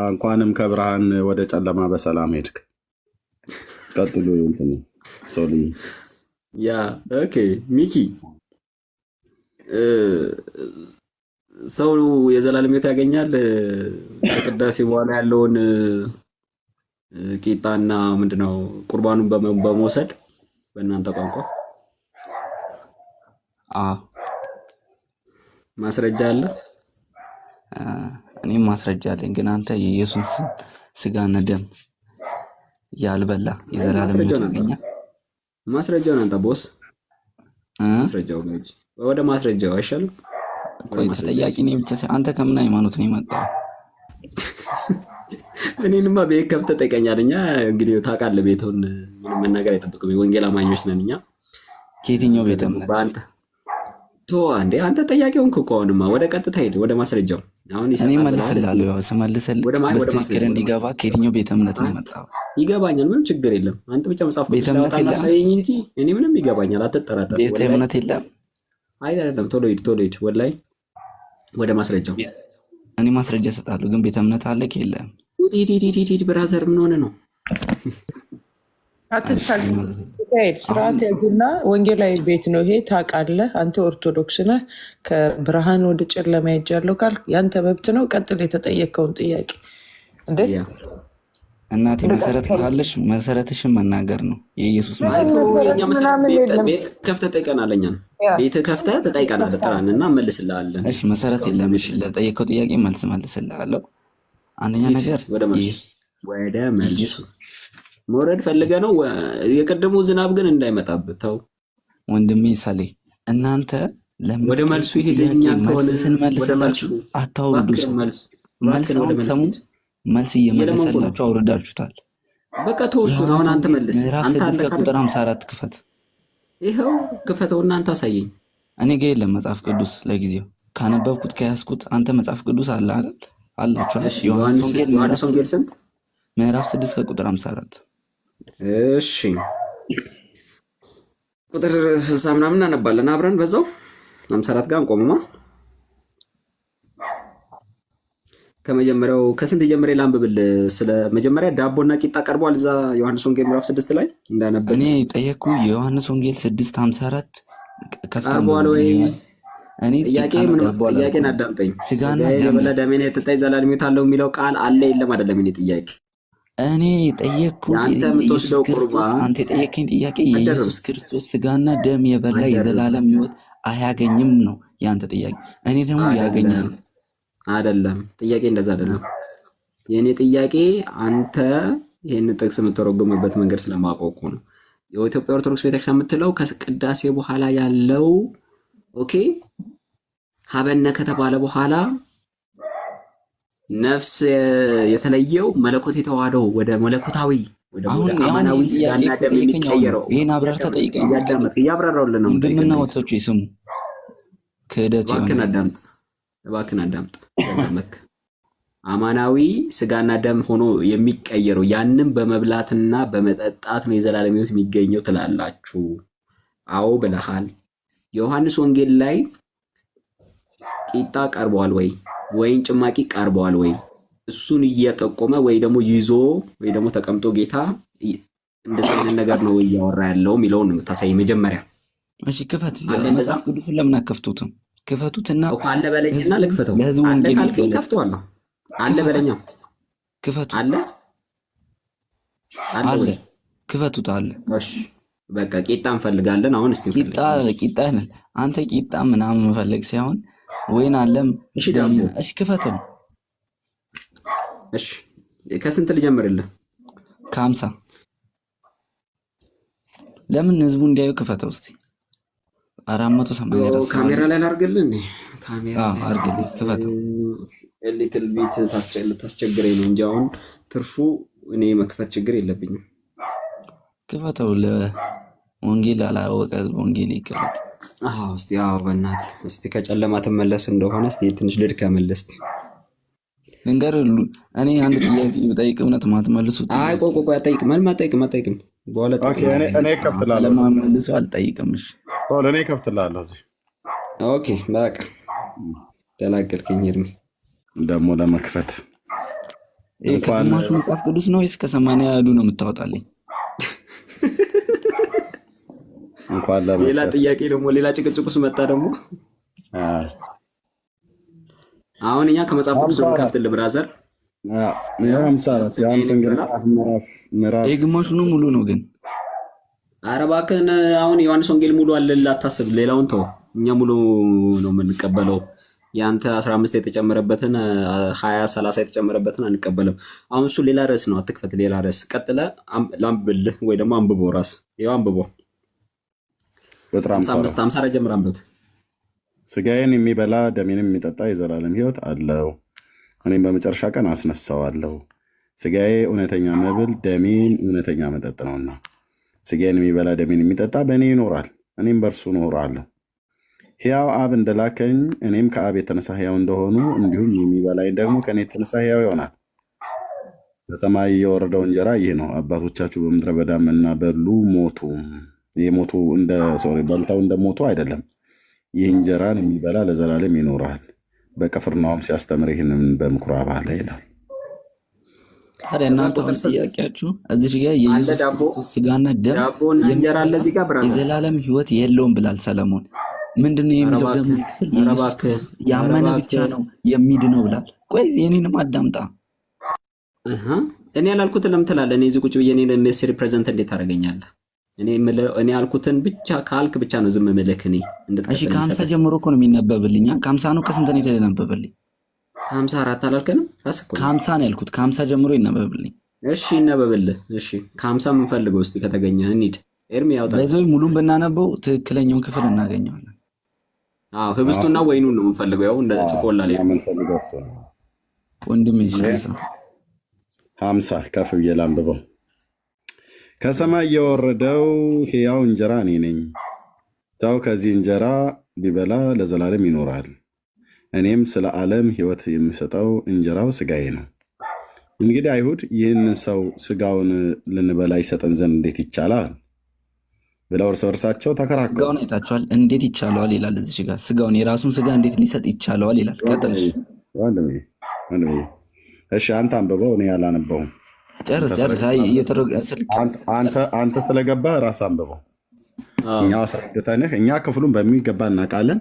Speaker 1: እንኳንም ከብርሃን ወደ ጨለማ በሰላም ሄድክ ቀጥሎ ሶሊ
Speaker 2: ያ ኦኬ ሚኪ ሰው የዘላለም ሕይወት ያገኛል ከቅዳሴ በኋላ ያለውን ቂጣና ምንድነው ቁርባኑን በመውሰድ በእናንተ ቋንቋ ማስረጃ አለ
Speaker 3: እኔም ማስረጃ አለኝ ግን አንተ የኢየሱስ ስጋና ደም ያልበላ የዘላለም ሕይወት ያገኛል
Speaker 2: ማስረጃውን አንተ ቦስ ማስረጃው ጋር ወደ ማስረጃው አይሻልም
Speaker 3: ቆይ ተጠያቂ ነኝ ብቻ አንተ ከምን ሃይማኖት ነው የመጣው
Speaker 2: እኔንማ ቤት ከፍተህ ጠይቀኛለኛ እንግዲህ ታውቃለህ ቤቱን ምንም መናገር አይጠብቅም ወንጌል አማኞች ነን እኛ
Speaker 3: ከየትኛው ቤተ እምነት
Speaker 2: በአንተ አንዴ አንተ ጠያቂውን ከቆንማ ወደ ቀጥታ ሄድ ወደ ማስረጃው አሁን
Speaker 3: እኔ መልስልሃለሁ ያው ስመልስልህ በትክክል እንዲገባ ከየትኛው ቤተ እምነት ነው የመጣው
Speaker 2: ይገባኛል ምንም ችግር የለም አንተ ብቻ መጽሐፍ
Speaker 3: ቤተ እምነት የለም
Speaker 2: እንጂ እኔ ምንም ይገባኛል አትጠራጠር
Speaker 3: ቤተ እምነት የለም
Speaker 2: አይደለም ቶሎ ሂድ ወላይ ወደ ማስረጃው
Speaker 3: እኔ ማስረጃ እሰጥሃለሁ ግን ቤተ እምነት አለ ከየለም
Speaker 2: ዲዲ ብራዘር ምን ሆነ ነው
Speaker 10: አትታል ስርዓት ያዝና ወንጌላዊ ቤት ነው ይሄ ታውቃለህ አንተ ኦርቶዶክስ ነህ ከብርሃን ወደ ጨለማ ሄጃለሁ ካልክ ያንተ መብት ነው ቀጥል የተጠየቀውን ጥያቄ እንዴ
Speaker 3: እናቴ መሰረት ካለሽ መሰረትሽን መናገር ነው። የኢየሱስ መሰረት
Speaker 2: የኛ መሰረት ቤት ከፍተህ ጠይቀናል። እኛን ቤት ከፍተህ ትጠይቀናለህ። ጥራንና መልስልሃለን።
Speaker 3: እሺ መሰረት የለም። እሺ ለጠየቀው ጥያቄ መልስ መልስልሃለሁ። አንደኛ ነገር
Speaker 2: ወደ መልስ መውረድ ፈልገህ ነው። የቀደሙ ዝናብ ግን እንዳይመጣብህ ተው
Speaker 3: ወንድሜ ሳሌ። እናንተ
Speaker 2: ወደ መልሱ ይሄድኛ ተሆነ
Speaker 3: ስንመልስላችሁ አታውርዱ። መልስ አውተሙ መልስ እየመለሰላችሁ አውርዳችሁታል።
Speaker 2: በቃ ተውሱ። አሁን አንተ መልስ።
Speaker 3: አንተ አለ ቁጥር 54 ክፈት።
Speaker 2: ይሄው ክፈተውና አንተ አሳየኝ።
Speaker 3: እኔ ጋር የለም መጽሐፍ ቅዱስ ለጊዜው ካነበብኩት ከያዝኩት። አንተ መጽሐፍ ቅዱስ አለ አይደል? አላችሁ። ዮሐንስ ወንጌል ስንት? ምዕራፍ 6 ከቁጥር 54።
Speaker 2: እሺ ቁጥር 60 ምናምን እናነባለን አብረን በዛው 54 ጋር እንቆምማ። ከመጀመሪያው ከስንት ጀምሬ ላንብብል? ስለ መጀመሪያ ዳቦና ቂጣ ቀርቧል እዛ ዮሐንስ ወንጌል ምዕራፍ 6 ላይ እንዳነበብ
Speaker 3: እኔ ጠየቅኩ። የዮሐንስ ወንጌል 6:54
Speaker 2: ቀርቧል ወይ? እኔ ጥያቄን አዳምጠኝ።
Speaker 3: ስጋና
Speaker 2: ደሜን የጠጣ ዘላለም ሕይወት አለው የሚለው ቃል አለ የለም አይደለም? እኔ ጥያቄ
Speaker 3: እኔ ጠየቅኩ።
Speaker 2: አንተ የምትወስደው ቁርባን
Speaker 3: አንተ የጠየቀኝ ጥያቄ የኢየሱስ ክርስቶስ ስጋና ደም የበላ የዘላለም ሕይወት አያገኝም ነው ያንተ ጥያቄ። እኔ ደግሞ ያገኛል
Speaker 2: አይደለም። ጥያቄ እንደዛ አይደለም። የኔ ጥያቄ አንተ ይሄን ጥቅስ የምትተረጉምበት መንገድ ስለማቆቁ ነው። የኢትዮጵያ ኦርቶዶክስ ቤተክርስቲያን የምትለው ከቅዳሴ በኋላ ያለው ኦኬ ሀበነ ከተባለ በኋላ ነፍስ የተለየው መለኮት የተዋሃደው ወደ መለኮታዊ ወደ አማናዊ ስጋና ደም የሚቀየረው
Speaker 3: ይሄን አብራርታ ጠይቀኝ።
Speaker 2: እያብራራሁልህ ነው።
Speaker 3: እንደምን ወጥቶች ይስሙ ክህደት ይሆናል።
Speaker 2: እባክህን አዳምጥ። ያዳመጥክ አማናዊ ስጋና ደም ሆኖ የሚቀየረው ያንን በመብላትና በመጠጣት ነው የዘላለም ሕይወት የሚገኘው ትላላችሁ። አዎ ብለሃል። ዮሐንስ ወንጌል ላይ ቂጣ ቀርቧል ወይ ወይን ጭማቂ ቀርቧል ወይ? እሱን እየጠቆመ ወይ ደግሞ ይዞ ወይ ደግሞ ተቀምጦ ጌታ እንደዚህ አይነት ነገር ነው እያወራ ያለው የሚለውን የምታሳይ መጀመሪያ።
Speaker 3: እሺ ክፈት። መጽሐፍ ቅዱስን ለምን አከፍቱትም? ክፈቱትና
Speaker 2: አለ በለኝና ልክፈተው። አለ ካልከኝ ከፍተዋለሁ። አለ በለኛ
Speaker 3: ክፈቱ።
Speaker 2: አለ
Speaker 3: አለ ክፈቱት። አለ
Speaker 2: እሺ በቃ ቂጣ እንፈልጋለን። አሁን እስቲ
Speaker 3: ቂጣ አንተ ቂጣ ምናምን መፈለግ ሳይሆን ወይን አለም። እሺ ክፈተው።
Speaker 2: እሺ ከስንት ልጀምርልህ?
Speaker 3: ከ50 ለምን ህዝቡ እንዲያዩ ክፈተው እስቲ። 480
Speaker 2: ካሜራ ላይ ላድርግልህ እንዴ? ካሜራ
Speaker 3: አድርግልኝ። ክፈተው።
Speaker 2: ሊትል ቢት ታስቸግረኝ ነው እንጂ አሁን ትርፉ እኔ መክፈት ችግር የለብኝም።
Speaker 3: ክፈተው። ለወንጌል አላወቀ ህዝብ ወንጌል ይከፈት።
Speaker 2: እስቲ በእናት እስቲ ከጨለማ ትመለስ እንደሆነ እስቲ ትንሽ ልድከምልህ። እስቲ
Speaker 3: ልንገር። እኔ አንድ ጥያቄ ብጠይቅ እውነት ማትመልሱት?
Speaker 2: አይ ቆይ አጠይቅም። አጠይቅም በኋላ
Speaker 1: እኔ ከፍትላለሁ።
Speaker 3: ስለማመልሱ አልጠይቅም። እሺ
Speaker 1: እኔ ከፍትላለሁ እዚህ።
Speaker 2: ኦኬ በቃ ተላገልከኝ። እርሚ
Speaker 1: ደግሞ ለመክፈት
Speaker 3: ከግማሹ መጽሐፍ ቅዱስ ነው ወይስ ከ80 ያዱ ነው የምታወጣልኝ?
Speaker 2: ሌላ ጥያቄ ደግሞ ሌላ ጭቅጭቁስ መጣ ደግሞ። አሁን እኛ ከመጽሐፍ ቅዱስ ከፍትልህ ብራዘር።
Speaker 3: ግማሹ ሙሉ ነው ግን።
Speaker 2: ኧረ እባክህን አሁን ዮሐንስ ወንጌል ሙሉ አለ አታስብ። ሌላውን ተው። እኛ ሙሉ ነው የምንቀበለው። ያንተ 15 የተጨመረበትን 20 30 የተጨመረበትን አንቀበልም። አሁን እሱ ሌላ ርዕስ ነው። አትክፈት። ሌላ ርዕስ ቀጥለ ላንብብልህ ወይ ደግሞ አንብቦ ራስ ይኸው አንብቦ
Speaker 1: ቁጥር
Speaker 2: 50 ጀምር አንብብ።
Speaker 1: ስጋዬን የሚበላ ደሜንም የሚጠጣ የዘላለም ሕይወት አለው፣ እኔም በመጨረሻ ቀን አስነሳዋለሁ። ስጋዬ እውነተኛ መብል ደሜን እውነተኛ መጠጥ ነውና፣ ስጋዬን የሚበላ ደሜን የሚጠጣ በእኔ ይኖራል፣ እኔም በእርሱ እኖራለሁ። ሕያው አብ እንደላከኝ እኔም ከአብ የተነሳ ሕያው እንደሆኑ እንዲሁም የሚበላኝ ደግሞ ከእኔ የተነሳ ሕያው ይሆናል። ከሰማይ የወረደው እንጀራ ይህ ነው። አባቶቻችሁ በምድረ በዳ መና በሉ ሞቱ። የሞቱ በልተው እንደሞቱ አይደለም። ይህ እንጀራን የሚበላ ለዘላለም ይኖራል። በቅፍርናሆም ሲያስተምር ይህንን በምኩራብ አለ ይላል።
Speaker 3: ታዲያ እናንተ ጥያቄያችሁ እዚህ ጋር የኢየሱስ ክርስቶስ ስጋና ደም የዘላለም ሕይወት የለውም ብላል ሰለሞን። ምንድነው የሚለው? ደግሞ ክፍል ያመነ ብቻ ነው የሚድነው ብላል። ቆይ የኔንም አዳምጣ።
Speaker 2: እኔ ያላልኩትን ለምን ትላለህ? እኔ እዚህ ቁጭ ብዬ እኔ ለሜስ ሪፕሬዘንት እንዴት ታደርገኛለህ? እኔ ያልኩትን ብቻ ካልክ ብቻ ነው ዝም ምልክ። እኔ
Speaker 3: እሺ ከ50 ጀምሮ እኮ ነው የሚነበብልኝ። ከ50 ነው ከስንት ነው የተነበበልኝ?
Speaker 2: ከ54 አላልከንም? ራስህ እኮ
Speaker 3: ከ50 ነው ያልኩት። ከ50 ጀምሮ ይነበብልኝ።
Speaker 2: እሺ ይነበብልህ። እሺ ከ50 ምን ፈልገው እስቲ ከተገኘ እንሂድ። ኤርሚ ያውጣ።
Speaker 3: በዚህ ሙሉን ብናነበው ትክክለኛውን ክፍል እናገኘዋለን።
Speaker 2: አዎ ህብስቱና ወይኑን ነው የምንፈልገው። ያው እንደ ጽፎላል
Speaker 3: ወንድሜ። እሺ
Speaker 1: 50 ከፍ ብዬ ላንብበው። ከሰማይ የወረደው ሕያው እንጀራ እኔ ነኝ። ሰው ከዚህ እንጀራ ቢበላ ለዘላለም ይኖራል። እኔም ስለ ዓለም ሕይወት የሚሰጠው እንጀራው ሥጋዬ ነው። እንግዲህ አይሁድ ይህንን ሰው ሥጋውን ልንበላ ይሰጠን ዘንድ እንዴት ይቻላል ብለው እርስ በርሳቸው ተከራከሩ።
Speaker 3: ሥጋውን አይታችኋል? እንዴት ይቻለዋል ይላል እዚህ ጋር። ሥጋውን የራሱን ሥጋ እንዴት ሊሰጥ ይቻለዋል ይላል። ቀጥልሽ።
Speaker 1: እሺ አንተ አንብበው፣ እኔ ያላነበውም።
Speaker 3: ጨርስ።
Speaker 1: አንተ ስለገባህ ራስህ አንብበው። እኛ አስረድተንህ፣ እኛ ክፍሉን በሚገባ እናውቃለን።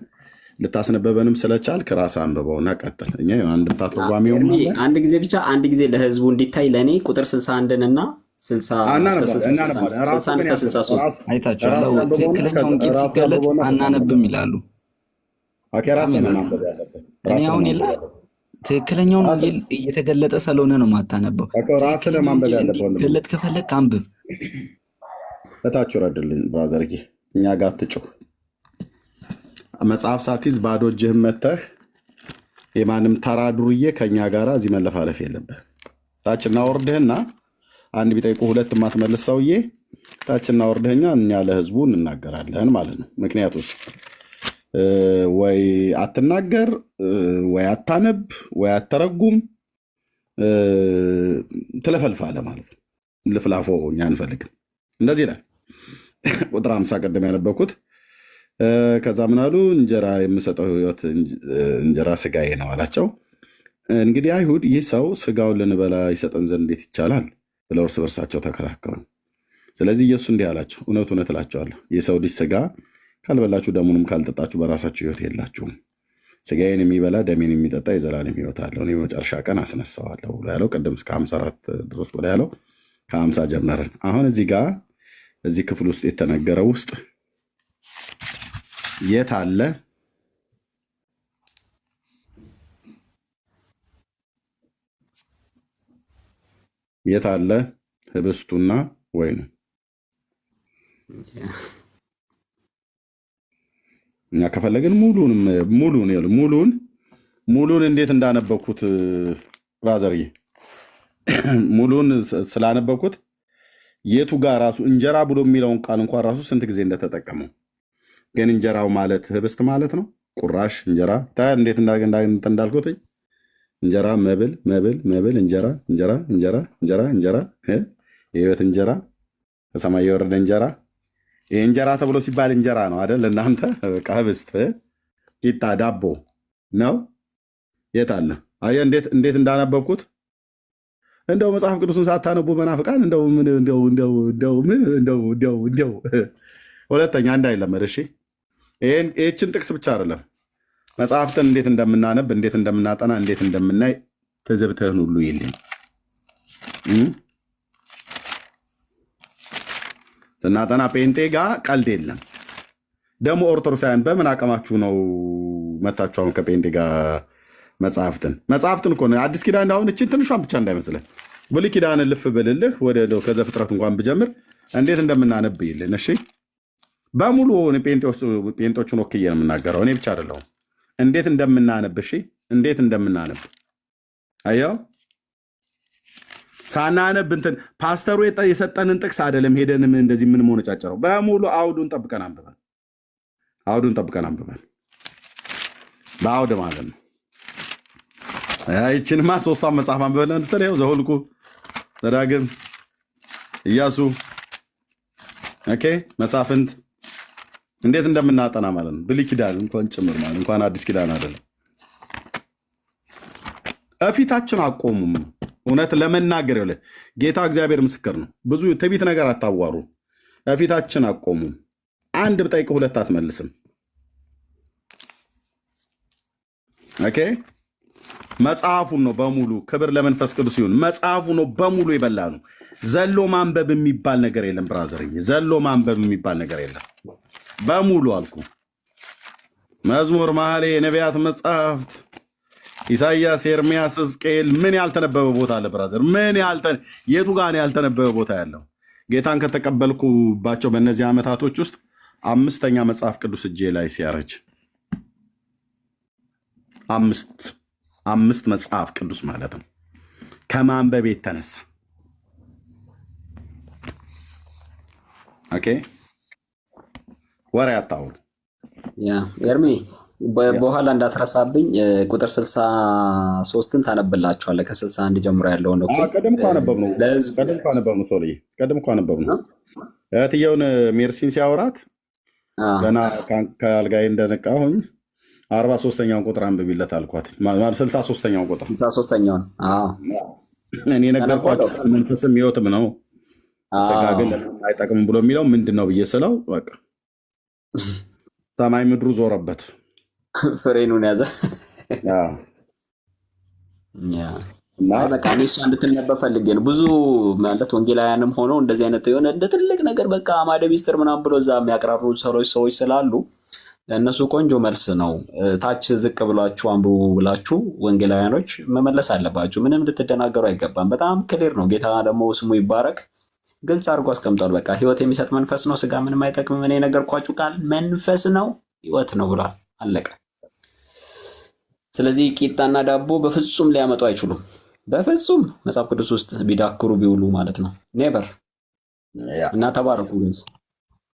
Speaker 1: ልታስነበበንም ስለቻልክ ራስህ አንብበው እና ቀጥል። እኛ አንድምታ ትርጓሜው
Speaker 2: አንድ ጊዜ ብቻ አንድ ጊዜ ለህዝቡ እንዲታይ ለእኔ ቁጥር 61 እና 61 ከ63
Speaker 3: አይታችኋል። ትክክለኛውን ጌጥ ሲገለጥ አናነብም ይላሉ። እኔ አሁን የለ ትክክለኛውን ወንጌል እየተገለጠ ስለሆነ ነው ማታነበው። ገለጥ ከፈለግ አንብብ።
Speaker 1: በታች ረድልኝ ብራዘር፣ እኛ ጋር ትጩህ። መጽሐፍ ሳትይዝ ባዶ እጅህን መተህ የማንም ተራ ዱርዬ ከእኛ ጋር እዚህ መለፋለፍ የለብህ። ታችና ወርድህና አንድ ቢጠይቁ ሁለት የማትመልስ ሰውዬ ታችና ወርድህኛ እኛ ለህዝቡ እንናገራለን ማለት ነው። ምክንያቱስ ወይ አትናገር፣ ወይ አታነብ፣ ወይ አተረጉም፣ ትለፈልፋለህ ማለት ነው። ልፍላፎ እኛ አንፈልግም። እንደዚህ ይላል ቁጥር 50 ቀደም ያነበብኩት። ከዛ ምን አሉ? እንጀራ የምሰጠው ህይወት እንጀራ ሥጋዬ ነው አላቸው። እንግዲህ አይሁድ ይህ ሰው ሥጋውን ልንበላ ይሰጠን ዘንድ እንዴት ይቻላል ብለው እርስ በርሳቸው ተከራከሩ። ስለዚህ ኢየሱስ እንዲህ አላቸው፣ እውነት እውነት እላቸዋለሁ የሰው ልጅ ሥጋ ካልበላችሁ ደሙንም ካልጠጣችሁ በራሳችሁ ህይወት የላችሁም። ሥጋዬን የሚበላ ደሜን የሚጠጣ የዘላለም ህይወት አለው፣ እኔ በመጨረሻ ቀን አስነሳዋለሁ ብሎ ያለው ቅድም እስከ 54 ድረስ ብሎ ያለው ከ50 ጀመርን። አሁን እዚህ ጋር እዚህ ክፍል ውስጥ የተነገረው ውስጥ የት አለ? የት አለ ህብስቱና ወይኑ? እኛ ከፈለግን ሙሉን እንዴት እንዳነበብኩት ብራዘርዬ፣ ሙሉን ስላነበብኩት የቱ ጋር ራሱ እንጀራ ብሎ የሚለውን ቃል እንኳን ራሱ ስንት ጊዜ እንደተጠቀመው። ግን እንጀራው ማለት ህብስት ማለት ነው። ቁራሽ እንጀራ እንዴት እንዳልኩት እንጀራ መብል መብል መብል እንጀራ እንጀራ እንጀራ እንጀራ እንጀራ የህይወት እንጀራ ከሰማይ የወረደ እንጀራ። ይህ እንጀራ ተብሎ ሲባል እንጀራ ነው አይደል? እናንተ በቃ ህብስት፣ ቂጣ፣ ዳቦ ነው። የት አለ? አየህ እንዴት እንዳነበብኩት። እንደው መጽሐፍ ቅዱስን ሳታነቡ መናፍቃን እንደው ሁለተኛ እንዳይለመድ። እሺ ይህችን ጥቅስ ብቻ አይደለም መጽሐፍትን እንዴት እንደምናነብ፣ እንዴት እንደምናጠና፣ እንዴት እንደምናይ ትዝብትህን ሁሉ ይልኝ። ስናጠና ጴንጤ ጋር ቀልድ የለም። ደግሞ ኦርቶዶክሳውያን በምን አቅማችሁ ነው መታችሁ አሁን ከጴንጤ ጋር መጽሐፍትን እኮ ነው አዲስ ኪዳን። አሁን እችን ትንሿን ብቻ እንዳይመስለን ብሉይ ኪዳንን ልፍ ብልልህ ወደ ከዘፍጥረት እንኳን ብጀምር እንዴት እንደምናነብ ይልን። እሺ በሙሉ ጴንጤዎቹን ወክዬ ነው የምናገረው፣ እኔ ብቻ አይደለሁም። እንዴት እንደምናነብ፣ እሺ እንዴት እንደምናነብ አየው። ሳናነብ እንትን ፓስተሩ የሰጠንን ጥቅስ አይደለም ሄደንም እንደዚህ ምን መሆነ ጫጨረው። በሙሉ አውዱን ጠብቀን አንብበን በአውድ ማለት ነው። ይችንማ ሶስቷን መጽሐፍ አንብበን እንትን ዘኍልቍ፣ ዘዳግም፣ ኢያሱ፣ መሳፍንት እንዴት እንደምናጠና ማለት ነው። ብሉይ ኪዳን እንኳን ጭምር ማለት እንኳን አዲስ ኪዳን አይደለም። እፊታችን አቆሙም። እውነት ለመናገር ይኸውልህ ጌታ እግዚአብሔር ምስክር ነው። ብዙ ትዕቢት ነገር አታዋሩ። እፊታችን አቆሙም። አንድ ብጠይቅ ሁለት አትመልስም። መጽሐፉን ነው በሙሉ። ክብር ለመንፈስ ቅዱስ ይሁን። መጽሐፉ ነው በሙሉ የበላ ነው። ዘሎ ማንበብ የሚባል ነገር የለም ብራዘርዬ፣ ዘሎ ማንበብ የሚባል ነገር የለም። በሙሉ አልኩ። መዝሙር፣ መኃልየ፣ የነቢያት መጽሐፍት፣ ኢሳይያስ፣ ኤርምያስ፣ ሕዝቅኤል። ምን ያልተነበበ ቦታ አለ ብራዘር? የቱ ጋር ነው ያልተነበበ ቦታ ያለው? ጌታን ከተቀበልኩባቸው በእነዚህ ዓመታቶች ውስጥ 5ኛ መጽሐፍ ቅዱስ እጄ ላይ ሲያረጅ 5 መጽሐፍ ቅዱስ ማለት ነው ከማንበብ የተነሳ። ኦኬ ወሬ አታውሩ።
Speaker 2: ኤርሚ በኋላ እንዳትረሳብኝ ቁጥር 63ን ታነብላችኋለህ ከ61 ጀምሮ ያለውን። ኦኬ
Speaker 1: ቀደም እኮ አነበብነው። ሶልዬ ቀደም እኮ አነበብነው። እህትየውን ሜርሲን ሲያወራት ገና ከአልጋዬ እንደነቃሁኝ 43ኛውን ቁጥር አንብቢለት አልኳት። 63ኛውን ቁጥር
Speaker 2: 63ኛውን
Speaker 1: እኔ ነገርኳቸው። መንፈስም ሕይወትም ነው ሥጋ ግን አይጠቅምም ብሎ የሚለው ምንድን ነው ብዬ ስለው በቃ ሰማይ ምድሩ ዞረበት፣
Speaker 2: ፍሬኑን ያዘ። በቃ እኔ እሷ እንድትነበብ ፈልጌ ነው። ብዙ ማለት ወንጌላውያንም ሆነው እንደዚህ አይነት የሆነ እንደ ትልቅ ነገር በቃ አማደ ሚስጥር ምናምን ብሎ እዛ የሚያቀራሩ ሰዎች ስላሉ ለእነሱ ቆንጆ መልስ ነው። ታች ዝቅ ብላችሁ አንብቡ ብላችሁ ወንጌላውያኖች መመለስ አለባችሁ። ምንም ልትደናገሩ አይገባም። በጣም ክሊር ነው። ጌታ ደግሞ ስሙ ይባረክ ግልጽ አድርጎ አስቀምጧል። በቃ ሕይወት የሚሰጥ መንፈስ ነው፣ ሥጋ ምንም አይጠቅምም። እኔ የነገርኳችሁ ቃል መንፈስ ነው፣ ሕይወት ነው ብሏል። አለቀ። ስለዚህ ቂጣና ዳቦ በፍጹም ሊያመጡ አይችሉም። በፍጹም መጽሐፍ ቅዱስ ውስጥ ቢዳክሩ ቢውሉ ማለት ነው። ኔቨር። እና ተባረኩ።